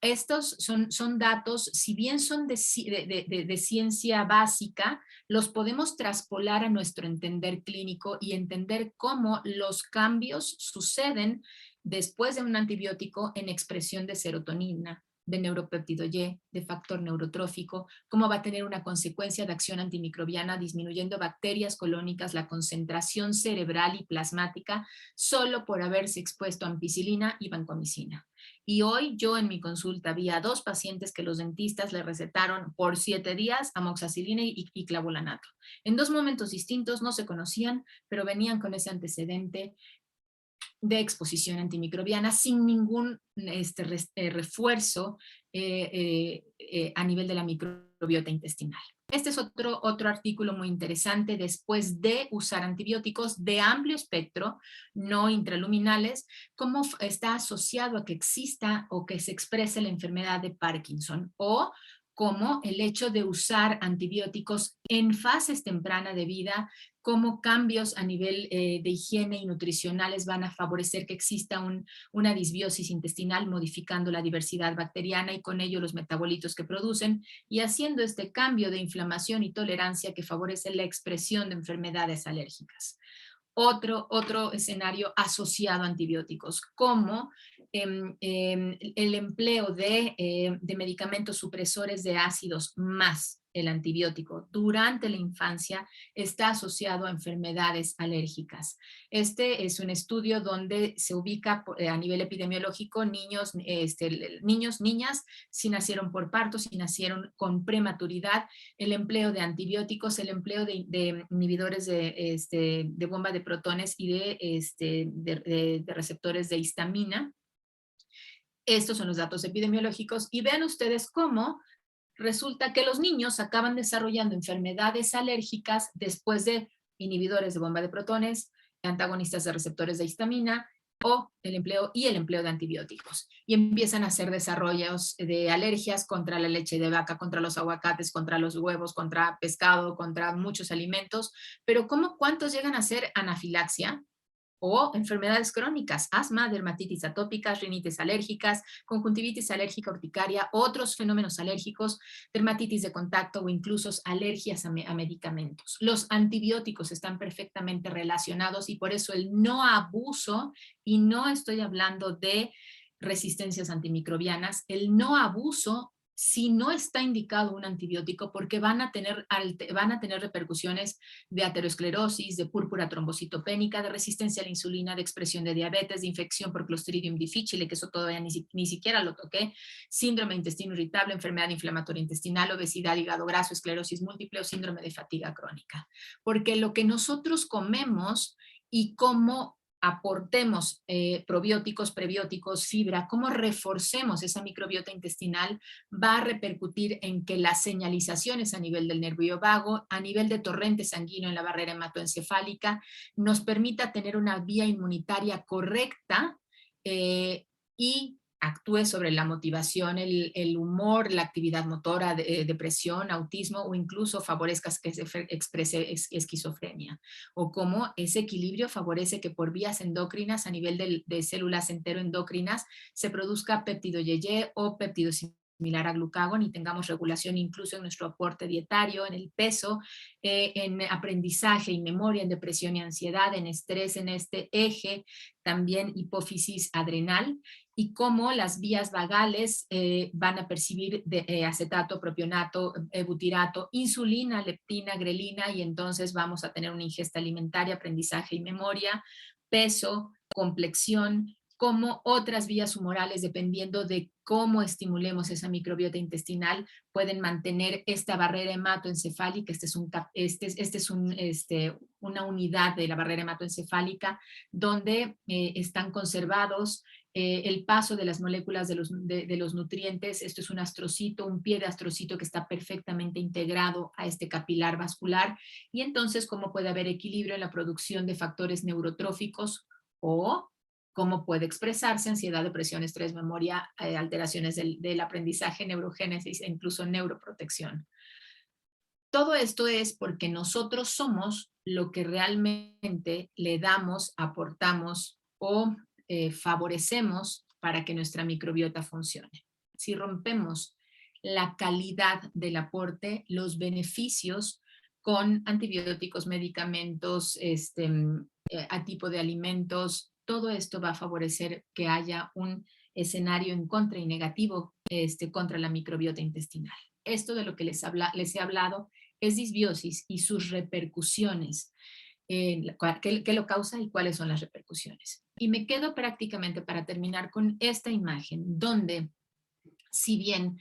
Estos son datos, si bien son de ciencia básica, los podemos traspolar a nuestro entender clínico y entender cómo los cambios suceden después de un antibiótico en expresión de serotonina, de neuropéptido Y, de factor neurotrófico, cómo va a tener una consecuencia de acción antimicrobiana disminuyendo bacterias colónicas, la concentración cerebral y plasmática, solo por haberse expuesto a ampicilina y vancomicina. Y hoy yo en mi consulta vi a 2 pacientes que los dentistas le recetaron por 7 días amoxicilina y clavulanato. En 2 momentos distintos, no se conocían, pero venían con ese antecedente de exposición antimicrobiana sin ningún refuerzo a nivel de la microbiota intestinal. Este es otro artículo muy interesante después de usar antibióticos de amplio espectro, no intraluminales, cómo está asociado a que exista o que se exprese la enfermedad de Parkinson, o como el hecho de usar antibióticos en fases tempranas de vida, cómo cambios a nivel de higiene y nutricionales van a favorecer que exista una disbiosis intestinal, modificando la diversidad bacteriana y con ello los metabolitos que producen, y haciendo este cambio de inflamación y tolerancia que favorece la expresión de enfermedades alérgicas. Otro escenario asociado a antibióticos, como el empleo de medicamentos supresores de ácidos más el antibiótico durante la infancia está asociado a enfermedades alérgicas. Este es un estudio donde se ubica a nivel epidemiológico niños, niñas, si nacieron por parto, si nacieron con prematuridad, el empleo de antibióticos, el empleo de inhibidores de bomba de protones y de receptores de histamina. Estos son los datos epidemiológicos y vean ustedes cómo resulta que los niños acaban desarrollando enfermedades alérgicas después de inhibidores de bomba de protones, antagonistas de receptores de histamina o el empleo de antibióticos. Y empiezan a hacer desarrollos de alergias contra la leche de vaca, contra los aguacates, contra los huevos, contra pescado, contra muchos alimentos. Pero ¿cuántos llegan a ser anafilaxia? O enfermedades crónicas, asma, dermatitis atópicas, rinitis alérgicas, conjuntivitis alérgica urticaria, otros fenómenos alérgicos, dermatitis de contacto o incluso alergias a medicamentos. Los antibióticos están perfectamente relacionados y por eso el no abuso, y no estoy hablando de resistencias antimicrobianas, el no abuso si no está indicado un antibiótico, porque van a tener repercusiones de aterosclerosis, de púrpura trombocitopénica, de resistencia a la insulina, de expresión de diabetes, de infección por Clostridium difficile, que eso todavía ni siquiera lo toqué, síndrome de intestino irritable, enfermedad inflamatoria intestinal, obesidad, hígado graso, esclerosis múltiple o síndrome de fatiga crónica. Porque lo que nosotros comemos y cómo aportemos probióticos, prebióticos, fibra, cómo reforcemos esa microbiota intestinal, va a repercutir en que las señalizaciones a nivel del nervio vago, a nivel de torrente sanguíneo en la barrera hematoencefálica, nos permita tener una vía inmunitaria correcta y actúe sobre la motivación, el humor, la actividad motora, depresión, autismo o incluso favorezca que se exprese esquizofrenia. O cómo ese equilibrio favorece que por vías endocrinas a nivel de células enteroendocrinas se produzca péptido YY o péptido similar a glucagón y tengamos regulación incluso en nuestro aporte dietario, en el peso, en aprendizaje y memoria, en depresión y ansiedad, en estrés, en este eje, también hipófisis adrenal, y cómo las vías vagales van a percibir acetato, propionato, butirato, insulina, leptina, grelina, y entonces vamos a tener una ingesta alimentaria, aprendizaje y memoria, peso, complexión, como otras vías humorales, dependiendo de cómo estimulemos esa microbiota intestinal, pueden mantener esta barrera hematoencefálica. Este es una unidad de la barrera hematoencefálica donde están conservados el paso de las moléculas de los nutrientes. Esto es un astrocito, un pie de astrocito que está perfectamente integrado a este capilar vascular, y entonces cómo puede haber equilibrio en la producción de factores neurotróficos o cómo puede expresarse ansiedad, depresión, estrés, memoria, alteraciones del aprendizaje, neurogénesis e incluso neuroprotección. Todo esto es porque nosotros somos lo que realmente le damos, aportamos o favorecemos para que nuestra microbiota funcione. Si rompemos la calidad del aporte, los beneficios con antibióticos, medicamentos, a tipo de alimentos, todo esto va a favorecer que haya un escenario en contra y negativo contra la microbiota intestinal. Esto de lo que les he hablado es disbiosis y sus repercusiones, qué lo causa y cuáles son las repercusiones. Y me quedo prácticamente para terminar con esta imagen, donde si bien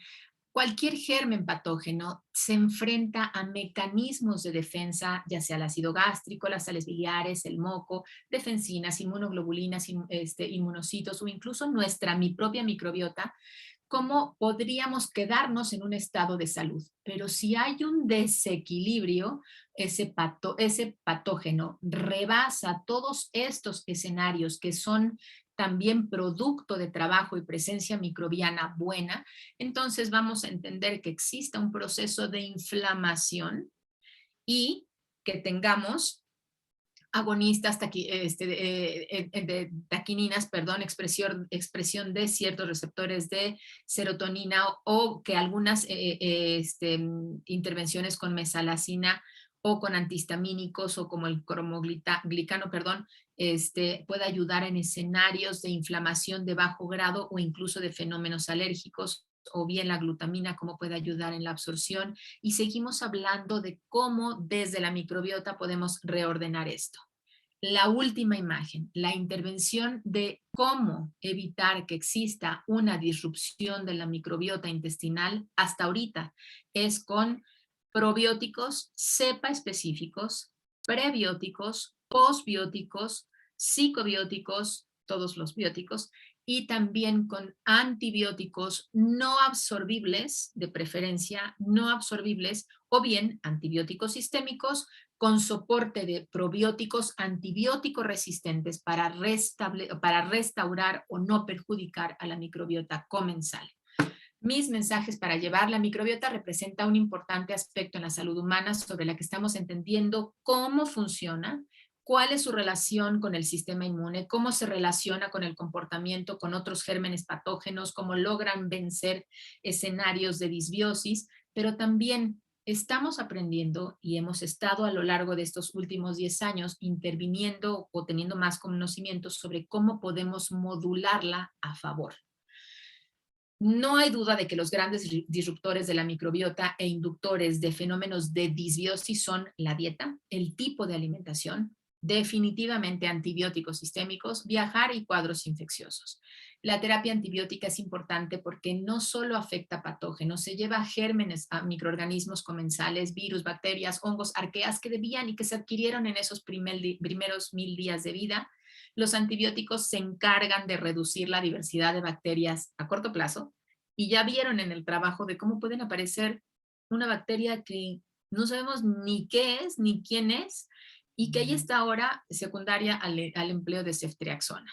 cualquier germen patógeno se enfrenta a mecanismos de defensa, ya sea el ácido gástrico, las sales biliares, el moco, defensinas, inmunoglobulinas, inmunocitos o incluso mi propia microbiota, cómo podríamos quedarnos en un estado de salud. Pero si hay un desequilibrio, ese patógeno rebasa todos estos escenarios que son también producto de trabajo y presencia microbiana buena, entonces vamos a entender que exista un proceso de inflamación y que tengamos agonistas de taquininas, perdón, expresión de ciertos receptores de serotonina o que algunas intervenciones con mesalazina o con antihistamínicos o como el cromoglicano, perdón, puede ayudar en escenarios de inflamación de bajo grado o incluso de fenómenos alérgicos, o bien la glutamina, cómo puede ayudar en la absorción. Y seguimos hablando de cómo desde la microbiota podemos reordenar esto. La última imagen, la intervención de cómo evitar que exista una disrupción de la microbiota intestinal hasta ahorita es con probióticos cepa específicos, prebióticos, postbióticos, psicobióticos, todos los bióticos, y también con antibióticos no absorbibles, de preferencia no absorbibles, o bien antibióticos sistémicos con soporte de probióticos antibióticos resistentes para restaurar o no perjudicar a la microbiota comensal. Mis mensajes para llevar la microbiota representa un importante aspecto en la salud humana sobre la que estamos entendiendo cómo funciona, cuál es su relación con el sistema inmune, cómo se relaciona con el comportamiento con otros gérmenes patógenos, cómo logran vencer escenarios de disbiosis, pero también estamos aprendiendo y hemos estado a lo largo de estos últimos 10 años interviniendo o teniendo más conocimientos sobre cómo podemos modularla a favor. No hay duda de que los grandes disruptores de la microbiota e inductores de fenómenos de disbiosis son la dieta, el tipo de alimentación, definitivamente antibióticos sistémicos, viajar y cuadros infecciosos. La terapia antibiótica es importante porque no solo afecta patógenos, se lleva gérmenes a microorganismos comensales, virus, bacterias, hongos, arqueas que debían y que se adquirieron en esos primeros 1000 días de vida. Los antibióticos se encargan de reducir la diversidad de bacterias a corto plazo y ya vieron en el trabajo de cómo pueden aparecer una bacteria que no sabemos ni qué es ni quién es y que ahí está ahora secundaria al empleo de ceftriaxona.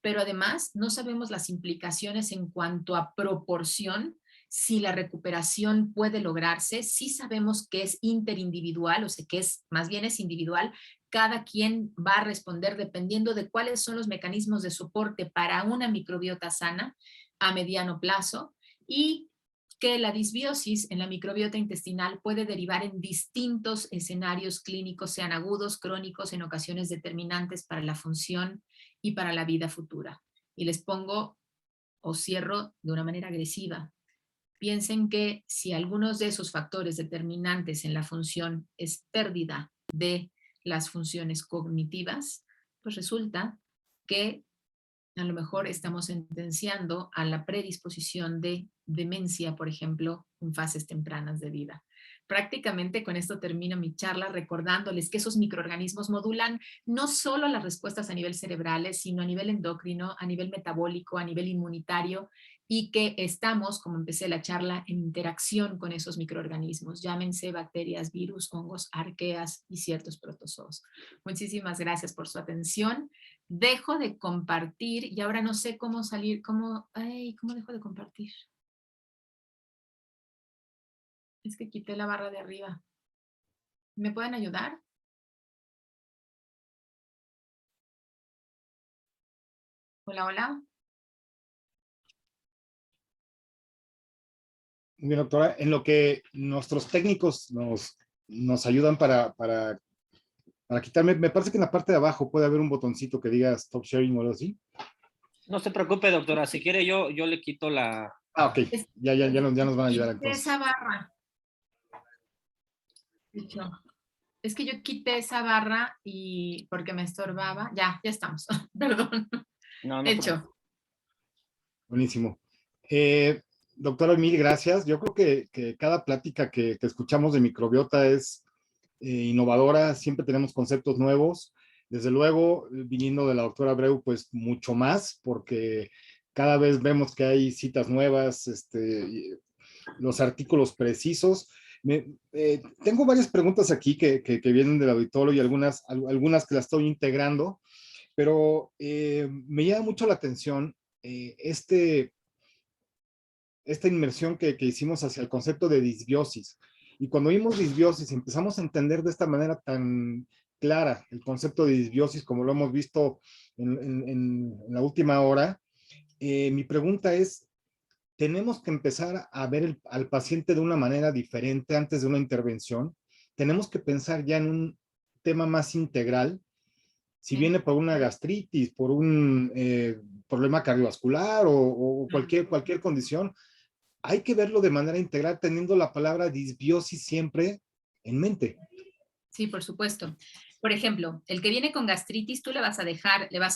Pero además no sabemos las implicaciones en cuanto a proporción, si la recuperación puede lograrse, sí sabemos que es interindividual, o sea que más bien es individual, cada quien va a responder dependiendo de cuáles son los mecanismos de soporte para una microbiota sana a mediano plazo, y que la disbiosis en la microbiota intestinal puede derivar en distintos escenarios clínicos, sean agudos, crónicos, en ocasiones determinantes para la función y para la vida futura. Y les pongo o cierro de una manera agresiva. Piensen que si algunos de esos factores determinantes en la función es pérdida de las funciones cognitivas, pues resulta que a lo mejor estamos sentenciando a la predisposición de demencia, por ejemplo, en fases tempranas de vida. prácticamente con esto termino mi charla recordándoles que esos microorganismos modulan no solo las respuestas a nivel cerebrales, sino a nivel endocrino, a nivel metabólico, a nivel inmunitario, y que estamos, como empecé la charla, en interacción con esos microorganismos, llámense bacterias, virus, hongos, arqueas y ciertos protozoos. Muchísimas gracias por su atención. Dejo de compartir y ahora no sé cómo salir, ¿cómo dejo de compartir? Es que quité la barra de arriba. ¿Me pueden ayudar? Hola, hola. Muy bien, doctora, en lo que nuestros técnicos nos ayudan para quitarme, me parece que en la parte de abajo puede haber un botoncito que diga Stop Sharing o algo así. No se preocupe, doctora. Si quiere, yo le quito la... Ah, ok. Ya nos van a ayudar Quité entonces. esa barra. Es que yo quité esa barra y porque me estorbaba. Ya estamos. Perdón. No, no. Hecho. Buenísimo. Doctora, mil gracias. Yo creo que cada plática que escuchamos de microbiota es innovadora, siempre tenemos conceptos nuevos. Desde luego, viniendo de la doctora Abreu, pues mucho más, porque cada vez vemos que hay citas nuevas, los artículos precisos. Tengo varias preguntas aquí que vienen del auditorio y algunas que las estoy integrando, pero me llama mucho la atención esta inmersión que hicimos hacia el concepto de disbiosis. Y cuando vimos disbiosis, empezamos a entender de esta manera tan clara el concepto de disbiosis, como lo hemos visto en la última hora. Mi pregunta es, ¿tenemos que empezar a ver al paciente de una manera diferente antes de una intervención? ¿Tenemos que pensar ya en un tema más integral? Si viene por una gastritis, por un problema cardiovascular o cualquier condición, hay que verlo de manera integral, teniendo la palabra disbiosis siempre en mente. Sí, por supuesto. Por ejemplo, el que viene con gastritis, tú le vas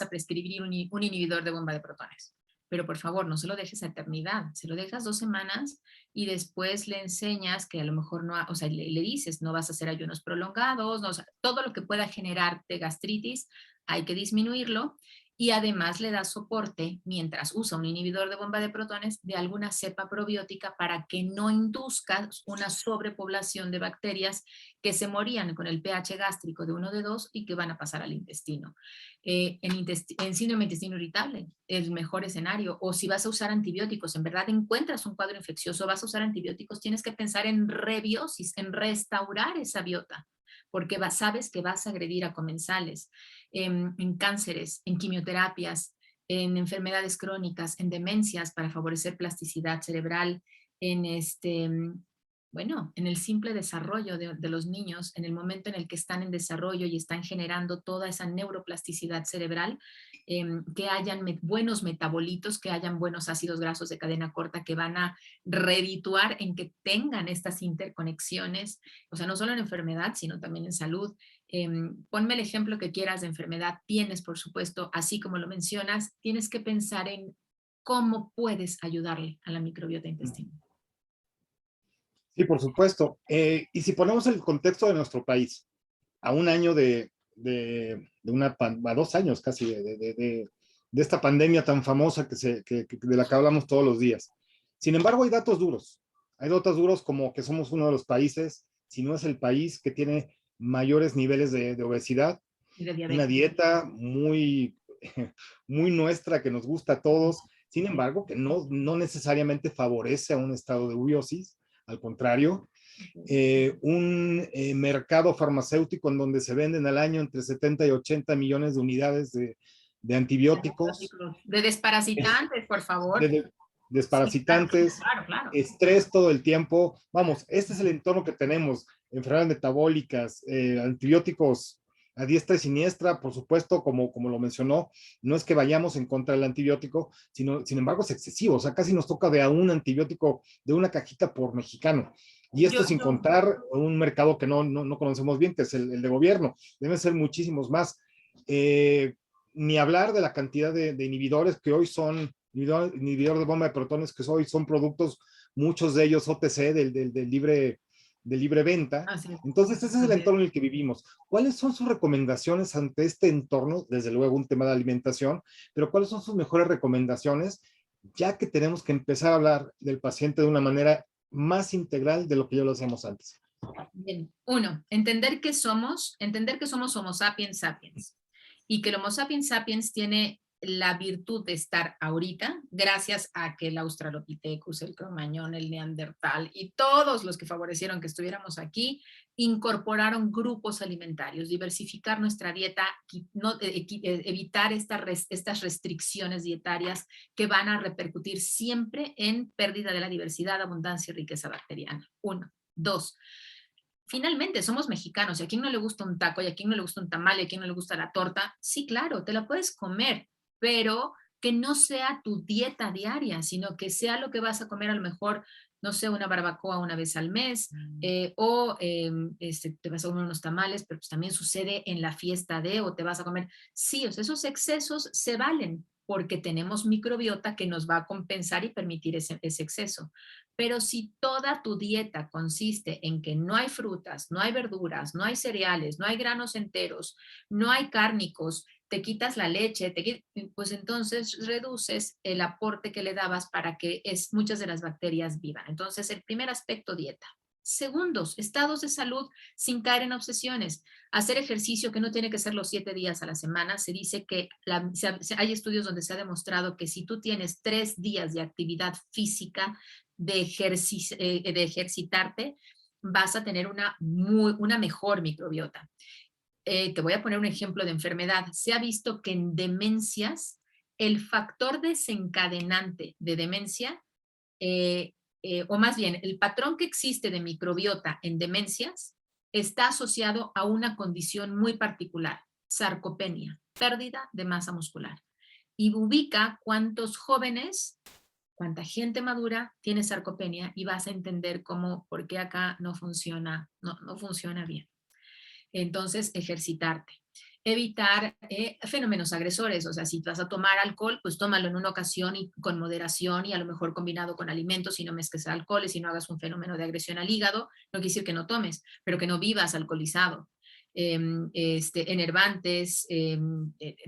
a prescribir un inhibidor de bomba de protones. Pero por favor, no se lo dejes a eternidad, se lo dejas 2 semanas y después le enseñas que a lo mejor no, o sea, le dices, no vas a hacer ayunos prolongados, no, o sea, todo lo que pueda generarte gastritis hay que disminuirlo y además le das soporte mientras usa un inhibidor de bomba de protones de alguna cepa probiótica para que no induzcas una sobrepoblación de bacterias que se morían con el pH gástrico de 1 de 2 y que van a pasar al intestino. En síndrome de intestino irritable, el mejor escenario, o si vas a usar antibióticos, en verdad encuentras un cuadro infeccioso, vas a usar antibióticos, tienes que pensar en rebiosis, en restaurar esa biota, porque sabes que vas a agredir a comensales, en cánceres, en quimioterapias, en enfermedades crónicas, en demencias para favorecer plasticidad cerebral, en bueno, en el simple desarrollo de los niños, en el momento en el que están en desarrollo y están generando toda esa neuroplasticidad cerebral, que hayan buenos metabolitos, que hayan buenos ácidos grasos de cadena corta que van a redituar en que tengan estas interconexiones, o sea, no solo en enfermedad, sino también en salud. Ponme el ejemplo que quieras de enfermedad, tienes, por supuesto, así como lo mencionas, tienes que pensar en cómo puedes ayudarle a la microbiota intestinal. Sí, por supuesto. Y si ponemos el contexto de nuestro país, a un año a 2 años casi de esta pandemia tan famosa de la que hablamos todos los días. Sin embargo, hay datos duros. Hay datos duros como que somos uno de los países, si no es el país que tiene mayores niveles de obesidad, una dieta muy, muy nuestra que nos gusta a todos, sin embargo, que no necesariamente favorece a un estado de ubiosis, al contrario, un mercado farmacéutico en donde se venden al año entre 70 y 80 millones de unidades de antibióticos. De desparasitantes, por favor. Desparasitantes, sí, claro. estrés todo el tiempo. Vamos, este es el entorno que tenemos, enfermedades metabólicas, antibióticos a diestra y siniestra, por supuesto, como lo mencionó, no es que vayamos en contra del antibiótico, sin embargo es excesivo, o sea, casi nos toca de a un antibiótico de una cajita por mexicano. Y esto sin contar un mercado que no conocemos bien, que es el de gobierno. Deben ser muchísimos más. Ni hablar de la cantidad de inhibidores que hoy son, inhibidor de bomba de protones, que hoy son productos, muchos de ellos OTC, del libre de libre venta. Así es. Entonces, ese es el Así es. entorno en el que vivimos. ¿Cuáles son sus recomendaciones ante este entorno? Desde luego, un tema de alimentación, pero ¿cuáles son sus mejores recomendaciones, ya que tenemos que empezar a hablar del paciente de una manera más integral de lo que ya lo hacíamos antes? Bien. Uno, entender que somos Homo sapiens sapiens y que el Homo sapiens sapiens tiene la virtud de estar ahorita gracias a que el Australopithecus, el Cromañón, el Neandertal y todos los que favorecieron que estuviéramos aquí incorporaron grupos alimentarios, diversificar nuestra dieta, evitar estas restricciones dietarias que van a repercutir siempre en pérdida de la diversidad, abundancia y riqueza bacteriana. Uno. Dos, finalmente somos mexicanos y a quien no le gusta un taco y a quien no le gusta un tamal y a quien no le gusta la torta, sí, claro, te la puedes comer, pero que no sea tu dieta diaria, sino que sea lo que vas a comer a lo mejor, no sé, una barbacoa una vez al mes te vas a comer unos tamales, pero pues también sucede en la fiesta o te vas a comer, sí, o sea, esos excesos se valen porque tenemos microbiota que nos va a compensar y permitir ese exceso. Pero si toda tu dieta consiste en que no hay frutas, no hay verduras, no hay cereales, no hay granos enteros, no hay cárnicos, te quitas la leche, pues entonces reduces el aporte que le dabas para que muchas de las bacterias vivan. Entonces, el primer aspecto, dieta. Segundos, estados de salud sin caer en obsesiones. Hacer ejercicio que no tiene que ser los 7 días a la semana. Se dice que hay estudios donde se ha demostrado que si tú tienes 3 días de actividad física, de ejercitarte, vas a tener una mejor microbiota. Te voy a poner un ejemplo de enfermedad. Se ha visto que en demencias, el factor desencadenante de demencia, o más bien, el patrón que existe de microbiota en demencias está asociado a una condición muy particular, sarcopenia, pérdida de masa muscular. Y ubica cuántos jóvenes, cuánta gente madura tiene sarcopenia y vas a entender por qué acá no funciona bien. Entonces, ejercitarte. Evitar fenómenos agresores, o sea, si vas a tomar alcohol, pues tómalo en una ocasión y con moderación y a lo mejor combinado con alimentos y no mezcles alcoholes y no hagas un fenómeno de agresión al hígado. No quiere decir que no tomes, pero que no vivas alcoholizado. Enervantes,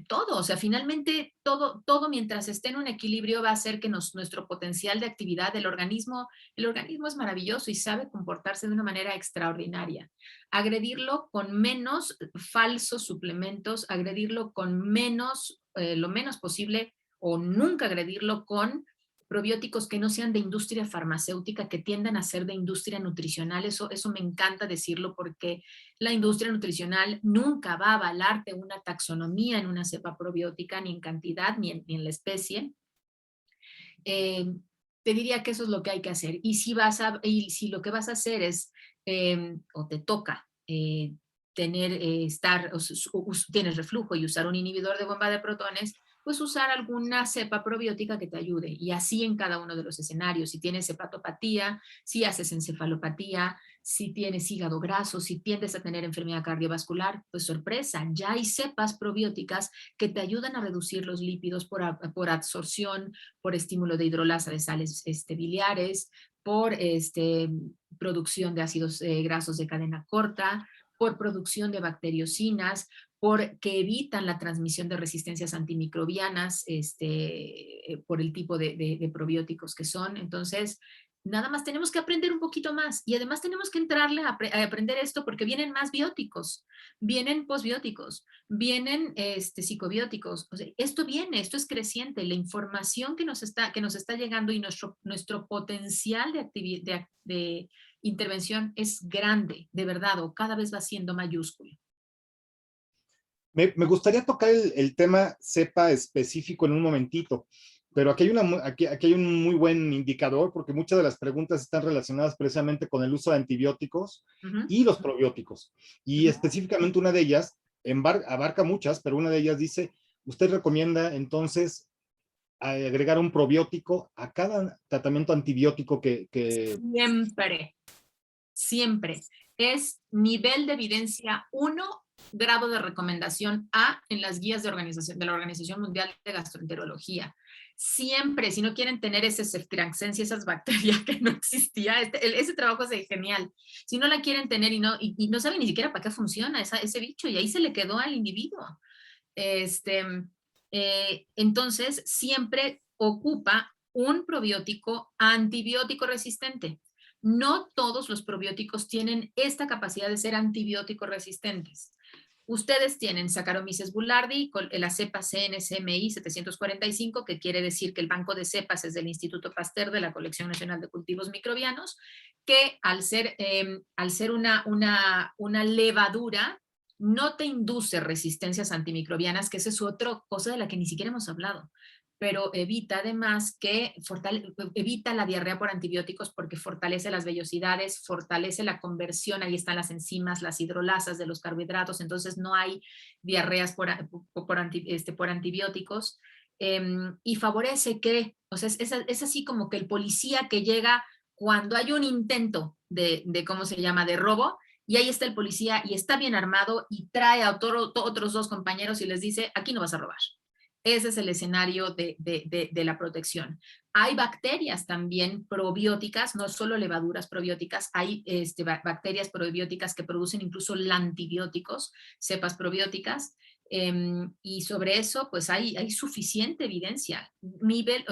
todo, o sea, finalmente todo mientras esté en un equilibrio va a hacer que nuestro potencial de actividad del organismo, el organismo es maravilloso y sabe comportarse de una manera extraordinaria. Agredirlo con menos falsos suplementos, agredirlo con lo menos posible o nunca agredirlo con probióticos que no sean de industria farmacéutica, que tiendan a ser de industria nutricional. Eso me encanta decirlo porque la industria nutricional nunca va a avalarte una taxonomía en una cepa probiótica, ni en cantidad, ni en la especie. Te diría que eso es lo que hay que hacer. Y si lo que vas a hacer es, o te toca tienes reflujo y usar un inhibidor de bomba de protones, pues usar alguna cepa probiótica que te ayude. Y así en cada uno de los escenarios. Si tienes hepatopatía, si haces encefalopatía, si tienes hígado graso, si tiendes a tener enfermedad cardiovascular, pues sorpresa, ya hay cepas probióticas que te ayudan a reducir los lípidos por absorción, por estímulo de hidrolasa de sales biliares, por producción de ácidos grasos de cadena corta, por producción de bacteriocinas, porque evitan la transmisión de resistencias antimicrobianas por el tipo de probióticos que son. Entonces, nada más tenemos que aprender un poquito más y además tenemos que entrarle a aprender esto porque vienen más bióticos, vienen posbióticos, vienen psicobióticos. O sea, esto es creciente. La información que nos está llegando y nuestro potencial de intervención es grande, de verdad, o cada vez va siendo mayúsculo. Me gustaría tocar el tema cepa específico en un momentito, pero aquí hay un muy buen indicador porque muchas de las preguntas están relacionadas precisamente con el uso de antibióticos y los probióticos. Y específicamente una de ellas, abarca muchas, pero una de ellas dice, ¿usted recomienda entonces agregar un probiótico a cada tratamiento antibiótico que... Siempre. Es nivel de evidencia 1, grado de recomendación A en las guías de la Organización Mundial de Gastroenterología. siempre, si no quieren tener ese ceftriaxenes y esas bacterias que no existía, ese trabajo es genial. Si no la quieren tener y no saben ni siquiera para qué funciona ese bicho, y ahí se le quedó al individuo. Entonces, siempre ocupa un probiótico antibiótico resistente. No todos los probióticos tienen esta capacidad de ser antibiótico resistentes. Ustedes tienen Saccharomyces boulardii con la cepa CNCMI 745, que quiere decir que el banco de cepas es del Instituto Pasteur de la Colección Nacional de Cultivos Microbianos, que al ser una levadura, no te induce resistencias antimicrobianas, que esa es otra cosa de la que ni siquiera hemos hablado, pero evita además evita la diarrea por antibióticos porque fortalece las vellosidades, fortalece la conversión, ahí están las enzimas, las hidrolasas de los carbohidratos, entonces no hay diarreas por antibióticos, y favorece que, o sea, es así como que el policía que llega cuando hay un intento ¿cómo se llama?, de robo, y ahí está el policía y está bien armado y trae a otros dos compañeros y les dice, aquí no vas a robar. Ese es el escenario de la protección. Hay bacterias también probióticas, no solo levaduras probióticas, hay bacterias probióticas que producen incluso antibióticos, cepas probióticas, y sobre eso pues hay suficiente evidencia. Nivel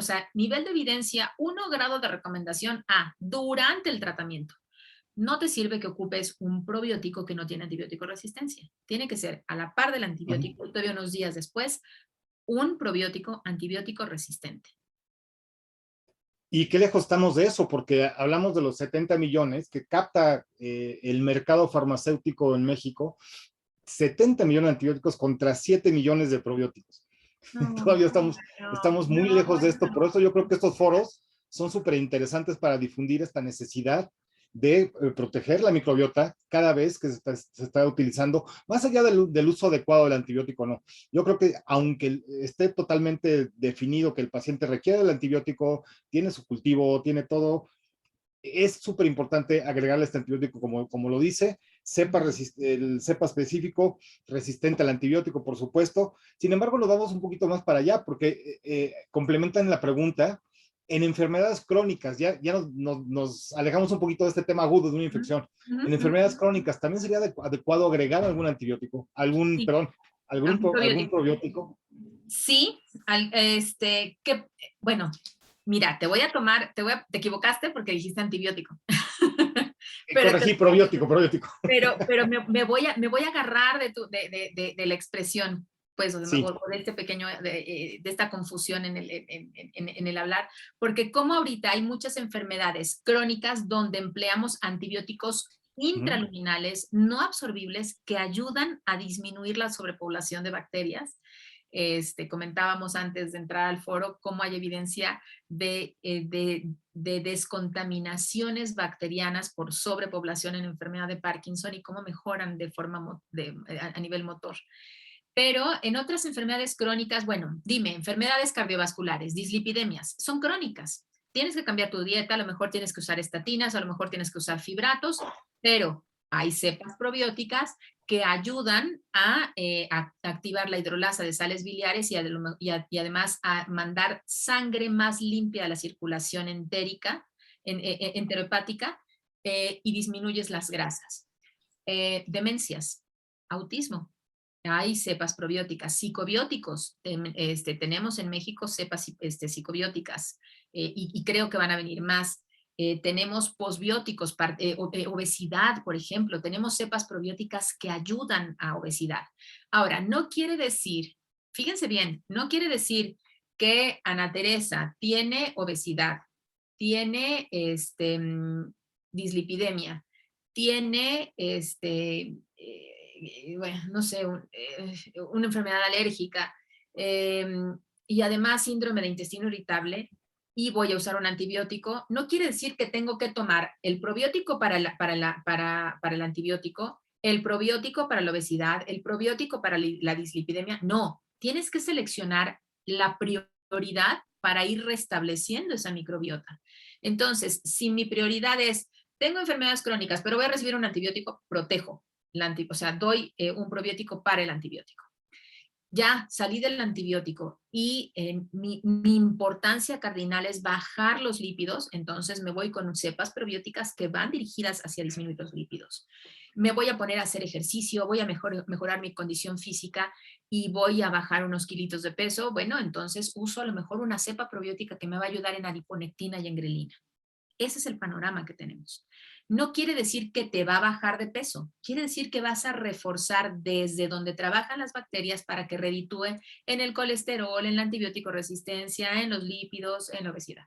de evidencia, 1 grado de recomendación A, durante el tratamiento. No te sirve que ocupes un probiótico que no tiene antibiótico resistencia. Tiene que ser a la par del antibiótico, todavía unos días después, un probiótico antibiótico resistente. ¿Y qué lejos estamos de eso? Porque hablamos de los 70 millones que capta el mercado farmacéutico en México, 70 millones de antibióticos contra 7 millones de probióticos. No, todavía estamos muy lejos de esto, por eso yo creo que estos foros son súper interesantes para difundir esta necesidad de proteger la microbiota cada vez que se está utilizando, más allá del uso adecuado del antibiótico, no. Yo creo que aunque esté totalmente definido que el paciente requiere el antibiótico, tiene su cultivo, tiene todo, es súper importante agregarle este antibiótico como lo dice, el cepa específico, resistente al antibiótico, por supuesto. Sin embargo, lo damos un poquito más para allá porque complementan la pregunta. En enfermedades crónicas, ya nos alejamos un poquito de este tema agudo de una infección. En enfermedades crónicas, ¿también sería adecuado agregar algún antibiótico? Sí. ¿Algún probiótico? Sí, bueno, mira, te equivocaste porque dijiste antibiótico. Corregí, probiótico. Pero me voy a agarrar de la expresión, pues, sí, o de este pequeño, de esta confusión en el hablar, porque como ahorita hay muchas enfermedades crónicas donde empleamos antibióticos intraluminales no absorbibles que ayudan a disminuir la sobrepoblación de bacterias. Comentábamos antes de entrar al foro cómo hay evidencia de descontaminaciones bacterianas por sobrepoblación en enfermedad de Parkinson y cómo mejoran a nivel motor. Pero en otras enfermedades crónicas, bueno, dime, enfermedades cardiovasculares, dislipidemias, son crónicas. Tienes que cambiar tu dieta, a lo mejor tienes que usar estatinas, a lo mejor tienes que usar fibratos, pero hay cepas probióticas que ayudan a activar la hidrolasa de sales biliares y además a mandar sangre más limpia a la circulación enterohepática, y disminuyes las grasas. Demencias, autismo, hay cepas probióticas, psicobióticos, tenemos en México cepas psicobióticas, y creo que van a venir más. Tenemos posbióticos, obesidad, por ejemplo, tenemos cepas probióticas que ayudan a obesidad. Ahora, no quiere decir, fíjense bien, no quiere decir que Ana Teresa tiene obesidad, tiene dislipidemia, tiene bueno, no sé, una enfermedad alérgica, y además síndrome de intestino irritable, y voy a usar un antibiótico, no quiere decir que tengo que tomar el probiótico para el antibiótico, el probiótico para la obesidad, el probiótico para la dislipidemia. No, tienes que seleccionar la prioridad para ir restableciendo esa microbiota. Entonces, si mi prioridad es, tengo enfermedades crónicas, pero voy a recibir un antibiótico, protejo. O sea, doy un probiótico para el antibiótico. ya salí del antibiótico y mi importancia cardinal es bajar los lípidos, entonces me voy con cepas probióticas que van dirigidas hacia disminuir los lípidos. Me voy a poner a hacer ejercicio, voy a mejorar mi condición física y voy a bajar unos kilitos de peso. Bueno, entonces uso a lo mejor una cepa probiótica que me va a ayudar en adiponectina y en grelina. Ese es el panorama que tenemos. No quiere decir que te va a bajar de peso, quiere decir que vas a reforzar desde donde trabajan las bacterias para que reditúen en el colesterol, en la antibiótico resistencia, en los lípidos, en la obesidad.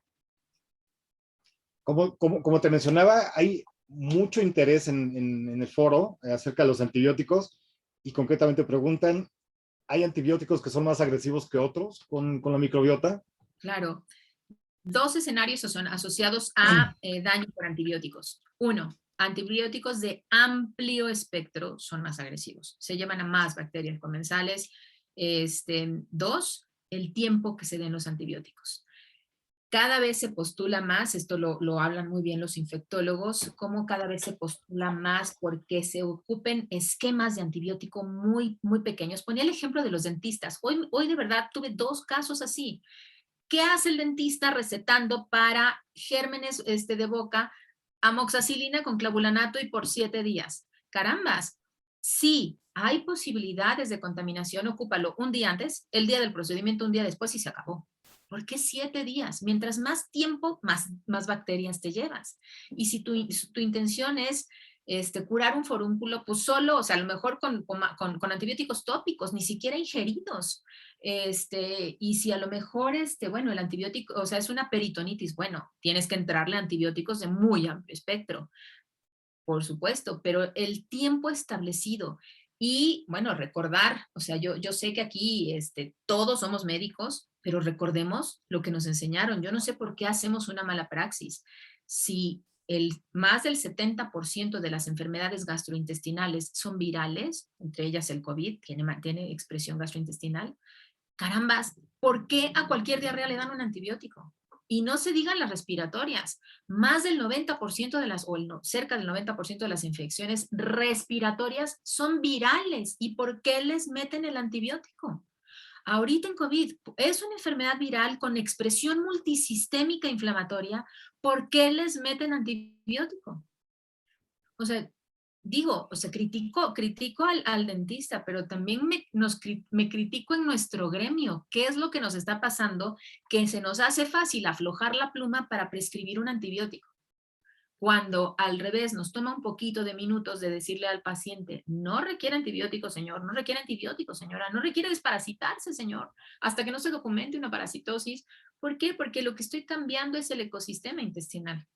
Como te mencionaba, hay mucho interés en el foro acerca de los antibióticos y concretamente preguntan, ¿hay antibióticos que son más agresivos que otros con la microbiota? Claro. Dos escenarios son asociados a daño por antibióticos. Uno, antibióticos de amplio espectro son más agresivos. Se llevan a más bacterias comensales. Dos, el tiempo que se den los antibióticos. Cada vez se postula más, esto lo hablan muy bien los infectólogos, como cada vez se postula más porque se ocupen esquemas de antibiótico muy, muy pequeños. Ponía el ejemplo de los dentistas. Hoy de verdad tuve 2 casos así. ¿Qué hace el dentista recetando para gérmenes de boca amoxicilina con clavulanato y por 7 días? Carambas, sí, hay posibilidades de contaminación, ocúpalo un día antes, el día del procedimiento un día después y se acabó. ¿Por qué 7 días? Mientras más tiempo, más bacterias te llevas. Y si tu intención es curar un forúnculo, pues solo, o sea, a lo mejor con antibióticos tópicos, ni siquiera ingeridos. Y si a lo mejor, bueno, el antibiótico, o sea, es una peritonitis, bueno, tienes que entrarle antibióticos de muy amplio espectro, por supuesto, pero el tiempo establecido y, bueno, recordar, o sea, yo sé que aquí todos somos médicos, pero recordemos lo que nos enseñaron. Yo no sé por qué hacemos una mala praxis. Si más del 70% de las enfermedades gastrointestinales son virales, entre ellas el COVID, tiene expresión gastrointestinal, carambas, ¿por qué a cualquier diarrea le dan un antibiótico? Y no se digan las respiratorias. Más del 90% de las, cerca del 90% de las infecciones respiratorias son virales. ¿Y por qué les meten el antibiótico? Ahorita en COVID es una enfermedad viral con expresión multisistémica inflamatoria. ¿Por qué les meten antibiótico? O sea, digo, o sea, critico al dentista, pero también me critico en nuestro gremio. ¿Qué es lo que nos está pasando? Que se nos hace fácil aflojar la pluma para prescribir un antibiótico. Cuando al revés nos toma un poquito de minutos de decirle al paciente, no requiere antibiótico, señor, no requiere antibiótico, señora, no requiere desparasitarse, señor, hasta que no se documente una parasitosis. ¿Por qué? Porque lo que estoy cambiando es el ecosistema intestinal.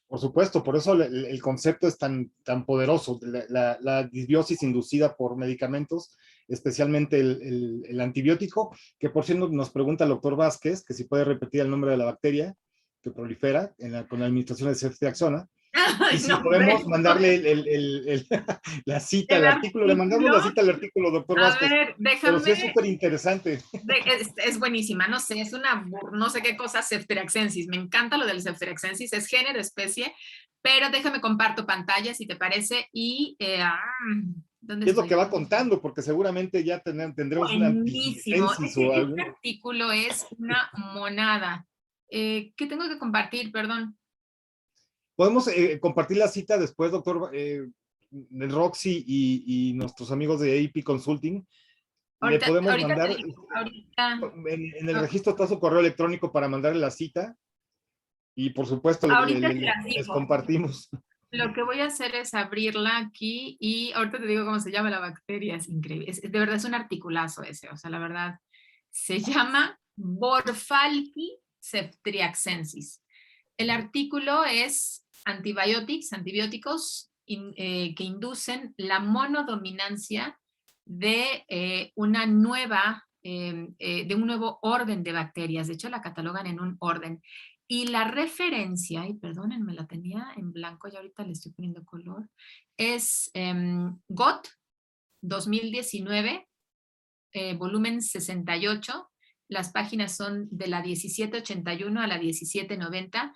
Por supuesto, por eso el concepto es tan poderoso, la disbiosis inducida por medicamentos, especialmente el antibiótico, que por cierto nos pregunta el doctor Vázquez, que si puede repetir el nombre de la bacteria que prolifera con la administración de ceftriaxona, y si No, podemos mandarle la cita, el artículo, le mandamos la cita al artículo, doctor A Vázquez, ver, pero sí déjame. es súper interesante. Es buenísima, no sé, es una, no sé qué cosa, Ceftriaxensis. Me encanta lo del Ceftriaxensis, es género, especie, pero déjame comparto pantalla, si te parece, y ¿dónde ¿Qué es lo estoy? que va contando? Porque seguramente ya tendremos una Buenísimo, antigensis o este algún... artículo es una monada. ¿Qué tengo que compartir? Perdón. Podemos compartir la cita después, doctor Roxy y nuestros amigos de AP Consulting. Le podemos Ahorita te mandar, digo, ahorita, en el registro está su correo electrónico para mandarle la cita y por supuesto ahorita te las les digo. compartimos. Lo que voy a hacer es abrirla aquí y ahorita te digo cómo se llama la bacteria, es increíble. De verdad es un articulazo ese, o sea, la verdad. Se llama Borfalki ceftriaxensis. El artículo es antibióticos que inducen la monodominancia de de un nuevo orden de bacterias. De hecho, la catalogan en un orden. Y la referencia, y perdónenme, la tenía en blanco y ahorita le estoy poniendo color, es GOT 2019, volumen 68. Las páginas son de la 1781 a la 1790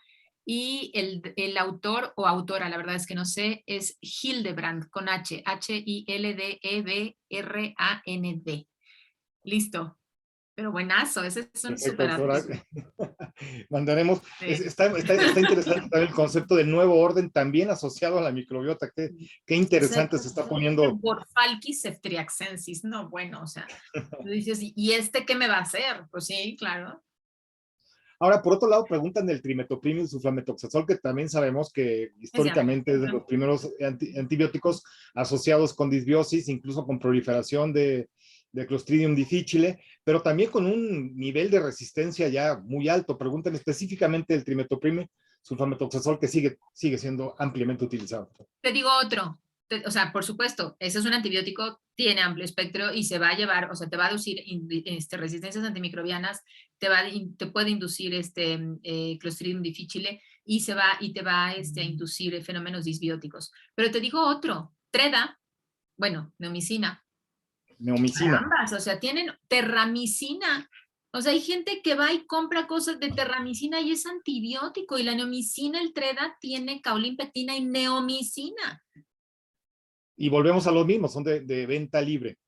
Y el autor o autora, la verdad es que no sé, es Hildebrand, con H, Hildebrand. Listo. Pero buenazo, ese es un Perfecto, súper doctora. azul. Mandaremos. Sí. Está interesante también el concepto del nuevo orden también asociado a la microbiota. Qué interesante se está poniendo. Borfalquis ceftriaxensis, no, bueno, o sea, tú dices, ¿y este qué me va a hacer? Pues sí, claro. Ahora, por otro lado, preguntan del trimetoprim y el sulfametoxazol, que también sabemos que históricamente es de los primeros antibióticos asociados con disbiosis, incluso con proliferación de Clostridium difficile, pero también con un nivel de resistencia ya muy alto. Preguntan específicamente del trimetoprim, sulfametoxazol, que sigue siendo ampliamente utilizado. Te digo otro, o sea, por supuesto, ese es un antibiótico, tiene amplio espectro y se va a llevar, o sea, te va a inducir resistencias antimicrobianas, te puede inducir Clostridium difficile y te va a inducir fenómenos disbióticos. Pero te digo otro, Treda, bueno, neomicina. Neomicina. Ambas, o sea, tienen terramicina. O sea, hay gente que va y compra cosas de terramicina y es antibiótico, y la neomicina, el Treda, tiene caulimpetina y neomicina. Y volvemos a lo mismo, son de venta libre.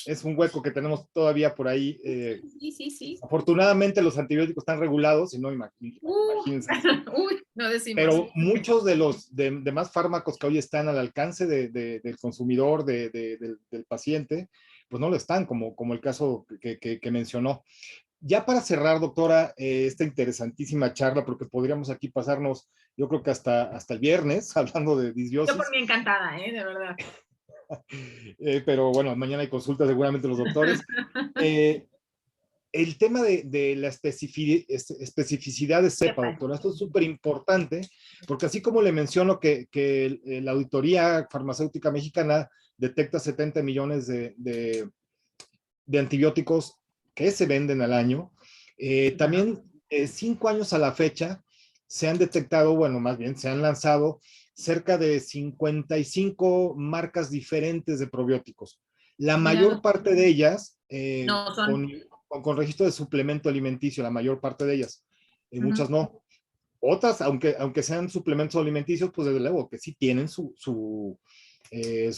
Es un hueco que tenemos todavía por ahí. Sí. Afortunadamente los antibióticos están regulados, y no imagínense. Uy, no decimos. Pero muchos de los demás fármacos que hoy están al alcance del consumidor, del paciente, pues no lo están, como el caso que mencionó. Ya para cerrar, doctora, esta interesantísima charla, porque podríamos aquí pasarnos, yo creo que hasta el viernes, hablando de disbiosis. Yo por mí encantada, de verdad. Pero bueno, mañana hay consulta seguramente los doctores. El tema de la especificidad de cepa, doctora, esto es súper importante, porque así como le menciono que la Auditoría Farmacéutica Mexicana detecta 70 millones de antibióticos que se venden al año, también 5 años a la fecha se han detectado, bueno, más bien se han lanzado cerca de 55 marcas diferentes de probióticos. La mayor parte de ellas no, son... con registro de suplemento alimenticio, la mayor parte de ellas. Muchas no. Otras, aunque sean suplementos alimenticios, pues desde luego que sí tienen su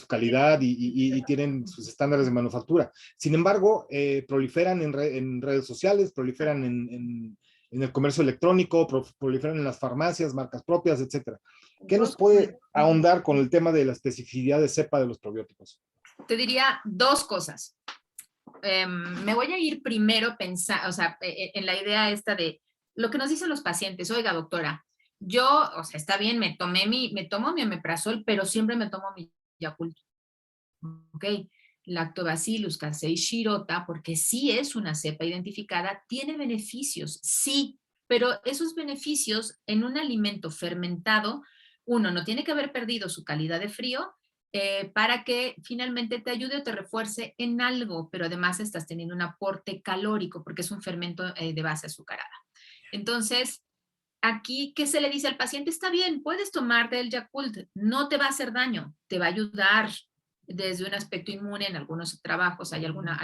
calidad y tienen sus estándares de manufactura. Sin embargo, proliferan en redes sociales, proliferan en el comercio electrónico, proliferan en las farmacias, marcas propias, etcétera. ¿Qué nos puede ahondar con el tema de la especificidad de cepa de los probióticos? Te diría dos cosas. Me voy a ir primero pensando, o sea, en la idea esta de lo que nos dicen los pacientes. Oiga, doctora, yo, o sea, está bien, me tomo mi omeprazol, pero siempre me tomo mi Yakult. Ok, Lactobacillus casei shirota, porque sí es una cepa identificada, tiene beneficios, sí, pero esos beneficios en un alimento fermentado, uno, no tiene que haber perdido su calidad de frío, para que finalmente te ayude o te refuerce en algo, pero además estás teniendo un aporte calórico porque es un fermento de base azucarada. Entonces, aquí, ¿qué se le dice al paciente? Está bien, puedes tomarte el Yakult, no te va a hacer daño, te va a ayudar desde un aspecto inmune. En algunos trabajos hay alguna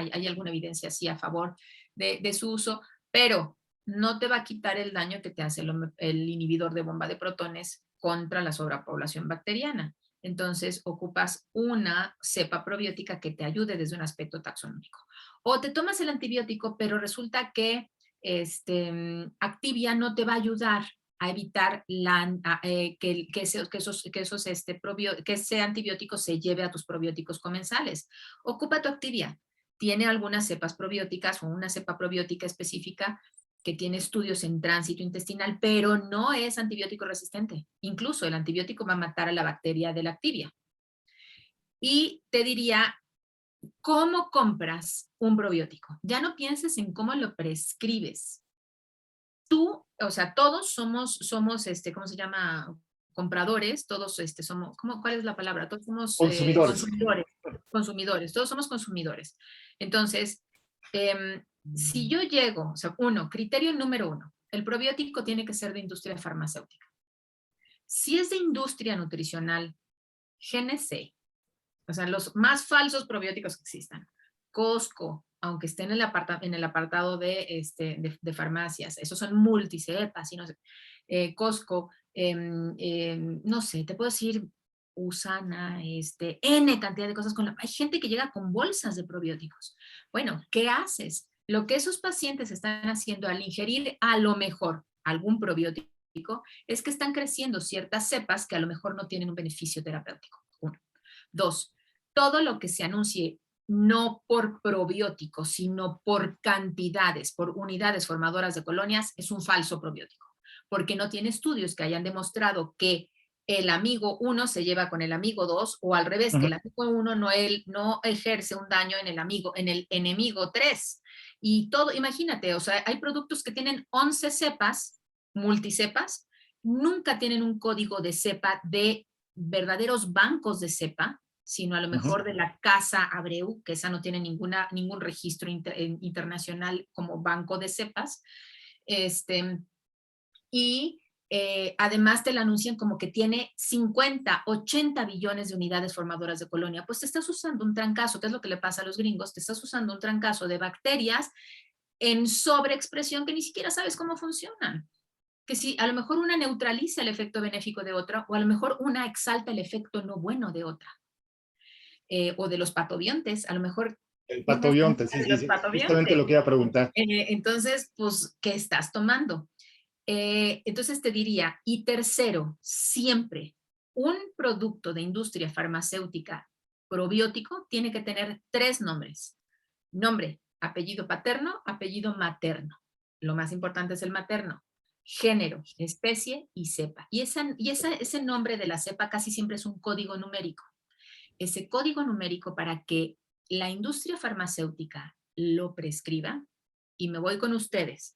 evidencia así a favor de su uso, pero no te va a quitar el daño que te hace el inhibidor de bomba de protones contra la sobrepoblación bacteriana. Entonces, ocupas una cepa probiótica que te ayude desde un aspecto taxonómico. O te tomas el antibiótico, pero resulta que Activia no te va a ayudar a evitar que ese antibiótico se lleve a tus probióticos comensales. Ocupa tu Activia. Tiene algunas cepas probióticas o una cepa probiótica específica que tiene estudios en tránsito intestinal, pero no es antibiótico resistente. Incluso el antibiótico va a matar a la bacteria de la Activia. Y te diría, ¿cómo compras un probiótico? Ya no pienses en cómo lo prescribes. Tú, o sea, todos somos ¿cómo se llama? Compradores, todos somos, ¿cuál es la palabra? Todos somos consumidores. Consumidores, todos somos consumidores. Entonces, si yo llego, o sea, criterio número 1, el probiótico tiene que ser de industria farmacéutica. Si es de industria nutricional, GNC, o sea, los más falsos probióticos que existan, Costco, aunque esté en el apartado de farmacias, esos son multicepas, y no sé. Costco, no sé, te puedo decir Usana, N cantidad de cosas. Hay gente que llega con bolsas de probióticos. Bueno, ¿qué haces? Lo que esos pacientes están haciendo al ingerir a lo mejor algún probiótico es que están creciendo ciertas cepas que a lo mejor no tienen un beneficio terapéutico. Uno. Dos, todo lo que se anuncie no por probióticos, sino por cantidades, por unidades formadoras de colonias, es un falso probiótico, porque no tiene estudios que hayan demostrado que el amigo 1 se lleva con el amigo 2, o al revés, que el amigo 1 no ejerce un daño en el enemigo 3. Y todo, imagínate, o sea, hay productos que tienen 11 cepas, multicepas, nunca tienen un código de cepa de verdaderos bancos de cepa, sino a lo mejor de la Casa Abreu, que esa no tiene ningún registro internacional como banco de cepas. Y además te la anuncian como que tiene 50, 80 billones de unidades formadoras de colonia. Pues te estás usando un trancazo, que es lo que le pasa a los gringos, te estás usando un trancazo de bacterias en sobreexpresión que ni siquiera sabes cómo funcionan. Que si a lo mejor una neutraliza el efecto benéfico de otra, o a lo mejor una exalta el efecto no bueno de otra. O de los patobiontes, a lo mejor. El patobionte, sí, sí, sí, justamente lo que iba a preguntar. Entonces, pues, ¿qué estás tomando? Entonces te diría, y tercero, siempre un producto de industria farmacéutica probiótico tiene que tener 3 nombres. Nombre, apellido paterno, apellido materno. Lo más importante es el materno. Género, especie y cepa. Y ese nombre de la cepa casi siempre es un código numérico. Ese código numérico, para que la industria farmacéutica lo prescriba, y me voy con ustedes,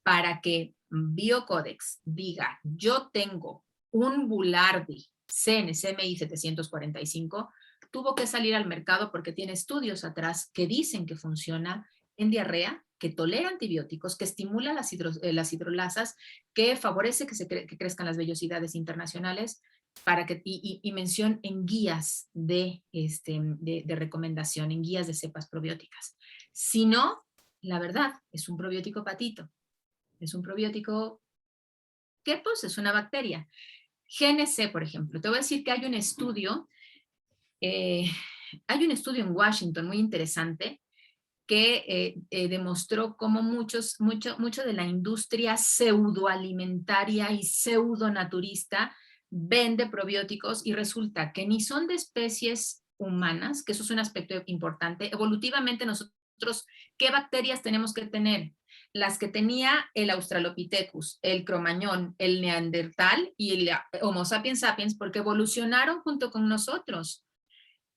para que Biocodex diga, yo tengo un Bulardi CNCMI 745, tuvo que salir al mercado porque tiene estudios atrás que dicen que funciona en diarrea, que tolera antibióticos, que estimula las hidrolasas, que favorece que crezcan las vellosidades internacionales, y mención en guías de recomendación, en guías de cepas probióticas. Si no, la verdad, es un probiótico patito. Es un probiótico que, pues, es una bacteria. GNC, por ejemplo, te voy a decir que hay un estudio en Washington muy interesante que demostró cómo mucho de la industria pseudoalimentaria y pseudonaturista vende probióticos y resulta que ni son de especies humanas, que eso es un aspecto importante. Evolutivamente nosotros, ¿qué bacterias tenemos que tener? Las que tenía el Australopithecus, el Cromañón, el Neandertal y el Homo sapiens sapiens, porque evolucionaron junto con nosotros.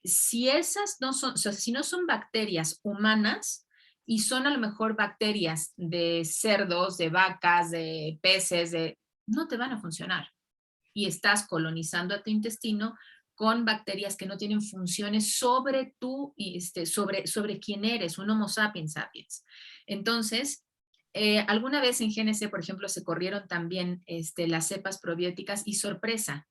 Si esas no son, o sea, si no son bacterias humanas y son a lo mejor bacterias de cerdos, de vacas, de peces, no te van a funcionar. Y estás colonizando a tu intestino con bacterias que no tienen funciones sobre tú, sobre quién eres, un Homo sapiens sapiens. Entonces, alguna vez en GNC, por ejemplo, se corrieron también las cepas probióticas y sorpresa,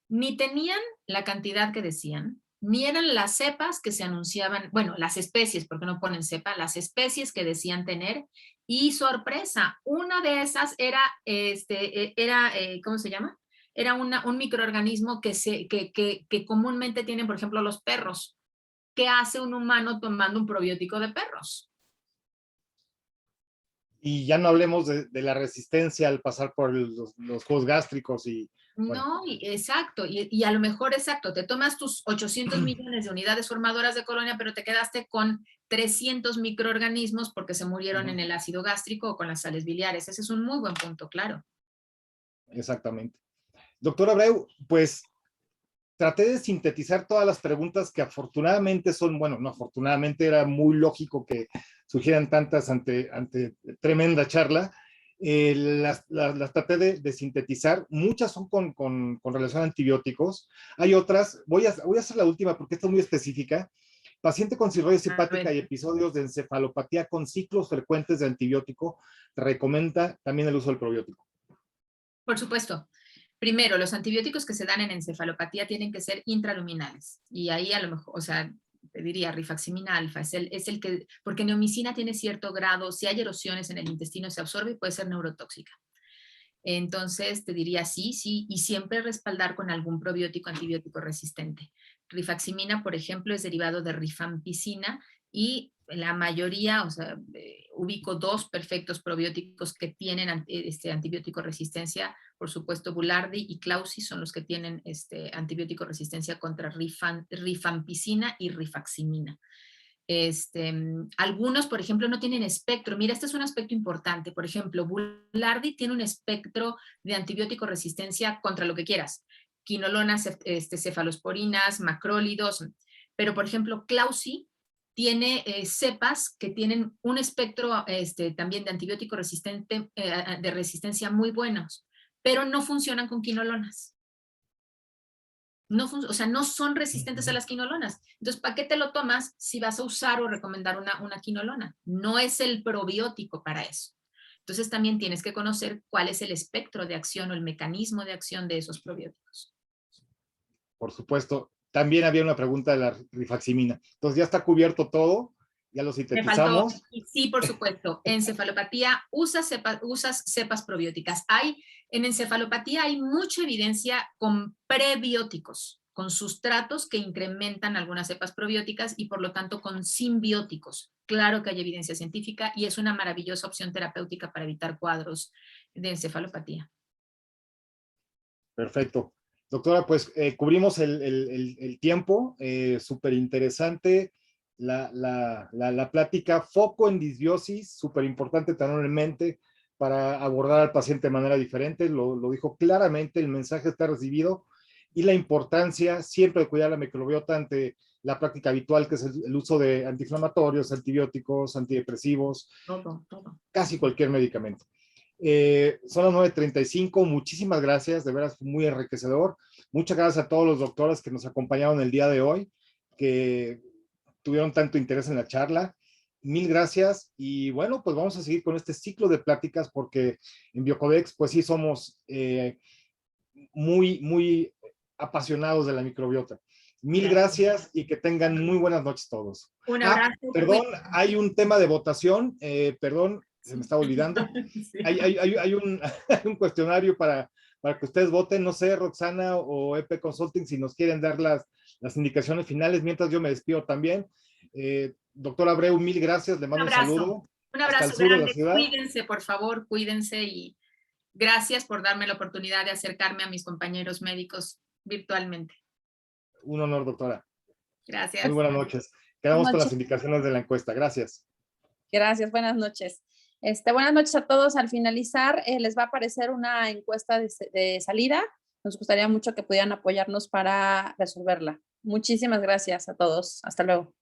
ni tenían la cantidad que decían, ni eran las cepas que se anunciaban, bueno, las especies, porque no ponen cepa, las especies que decían tener, y sorpresa, una de esas era, ¿cómo se llama? Era un microorganismo que comúnmente tienen, por ejemplo, los perros. ¿Qué hace un humano tomando un probiótico de perros? Y ya no hablemos de la resistencia al pasar por los jugos gástricos y... Bueno. No, exacto, y a lo mejor, exacto, te tomas tus 800 millones de unidades formadoras de colonia, pero te quedaste con 300 microorganismos porque se murieron en el ácido gástrico o con las sales biliares. Ese es un muy buen punto, claro. Exactamente. Doctor Abreu, pues traté de sintetizar todas las preguntas que afortunadamente son, bueno, no afortunadamente, era muy lógico que surgieran tantas ante tremenda charla. Las traté de sintetizar, muchas son con relación a antibióticos, hay otras, voy a hacer la última porque esta es muy específica. Paciente con cirrosis hepática y episodios de encefalopatía con ciclos frecuentes de antibiótico, recomienda también el uso del probiótico. Por supuesto. Primero, los antibióticos que se dan en encefalopatía tienen que ser intraluminales. Y ahí a lo mejor, o sea, te diría rifaximina alfa, es el que, porque neomicina tiene cierto grado, si hay erosiones en el intestino se absorbe y puede ser neurotóxica. Entonces te diría sí, sí, y siempre respaldar con algún probiótico antibiótico resistente. Rifaximina, por ejemplo, es derivado de rifampicina y la mayoría, o sea, ubico 2 perfectos probióticos que tienen antibiótico resistencia, por supuesto Bulardi y Clausi son los que tienen antibiótico resistencia contra rifampicina y rifaximina. Algunos, por ejemplo, no tienen espectro. Mira, este es un aspecto importante. Por ejemplo, Bulardi tiene un espectro de antibiótico resistencia contra lo que quieras. Quinolonas, cefalosporinas, macrólidos. Pero, por ejemplo, Clausi tiene cepas que tienen un espectro también de antibiótico resistente, de resistencia muy buenos, pero no funcionan con quinolonas. No, o sea, no son resistentes a las quinolonas. Entonces, ¿para qué te lo tomas si vas a usar o recomendar una quinolona? No es el probiótico para eso. Entonces, también tienes que conocer cuál es el espectro de acción o el mecanismo de acción de esos probióticos. Por supuesto. También había una pregunta de la rifaximina. Entonces, ya está cubierto todo, ya lo sintetizamos. Me faltó, sí, por supuesto. Encefalopatía usas cepas probióticas. En encefalopatía hay mucha evidencia con prebióticos, con sustratos que incrementan algunas cepas probióticas y por lo tanto con simbióticos. Claro que hay evidencia científica y es una maravillosa opción terapéutica para evitar cuadros de encefalopatía. Perfecto. Doctora, pues cubrimos el tiempo, súper interesante la plática, foco en disbiosis, súper importante tenerlo en mente para abordar al paciente de manera diferente, lo dijo claramente, el mensaje está recibido y la importancia siempre de cuidar la microbiota ante la práctica habitual, que es el uso de antiinflamatorios, antibióticos, antidepresivos, Todo. casi cualquier medicamento. Son las 9:35, muchísimas gracias, de veras muy enriquecedor. Muchas gracias a todos los doctores que nos acompañaron el día de hoy, que tuvieron tanto interés en la charla. Mil gracias y bueno, pues vamos a seguir con este ciclo de pláticas porque en Biocodex pues sí somos muy apasionados de la microbiota. Mil gracias y que tengan muy buenas noches todos. Un abrazo. Perdón, hay un tema de votación, perdón, se me estaba olvidando. Sí. Hay un cuestionario para que ustedes voten, no sé, Roxana o EP Consulting, si nos quieren dar las indicaciones finales, mientras yo me despido también. Doctor Abreu, mil gracias, le mando un saludo. Un hasta el abrazo sur de la grande, ciudad. cuídense, por favor, cuídense y gracias por darme la oportunidad de acercarme a mis compañeros médicos virtualmente. Un honor, doctora. Gracias. Muy buenas noches. Quedamos con las indicaciones de la encuesta. Gracias. Gracias, buenas noches. Buenas noches a todos. Al finalizar, les va a aparecer una encuesta de salida. Nos gustaría mucho que pudieran apoyarnos para resolverla. Muchísimas gracias a todos. Hasta luego.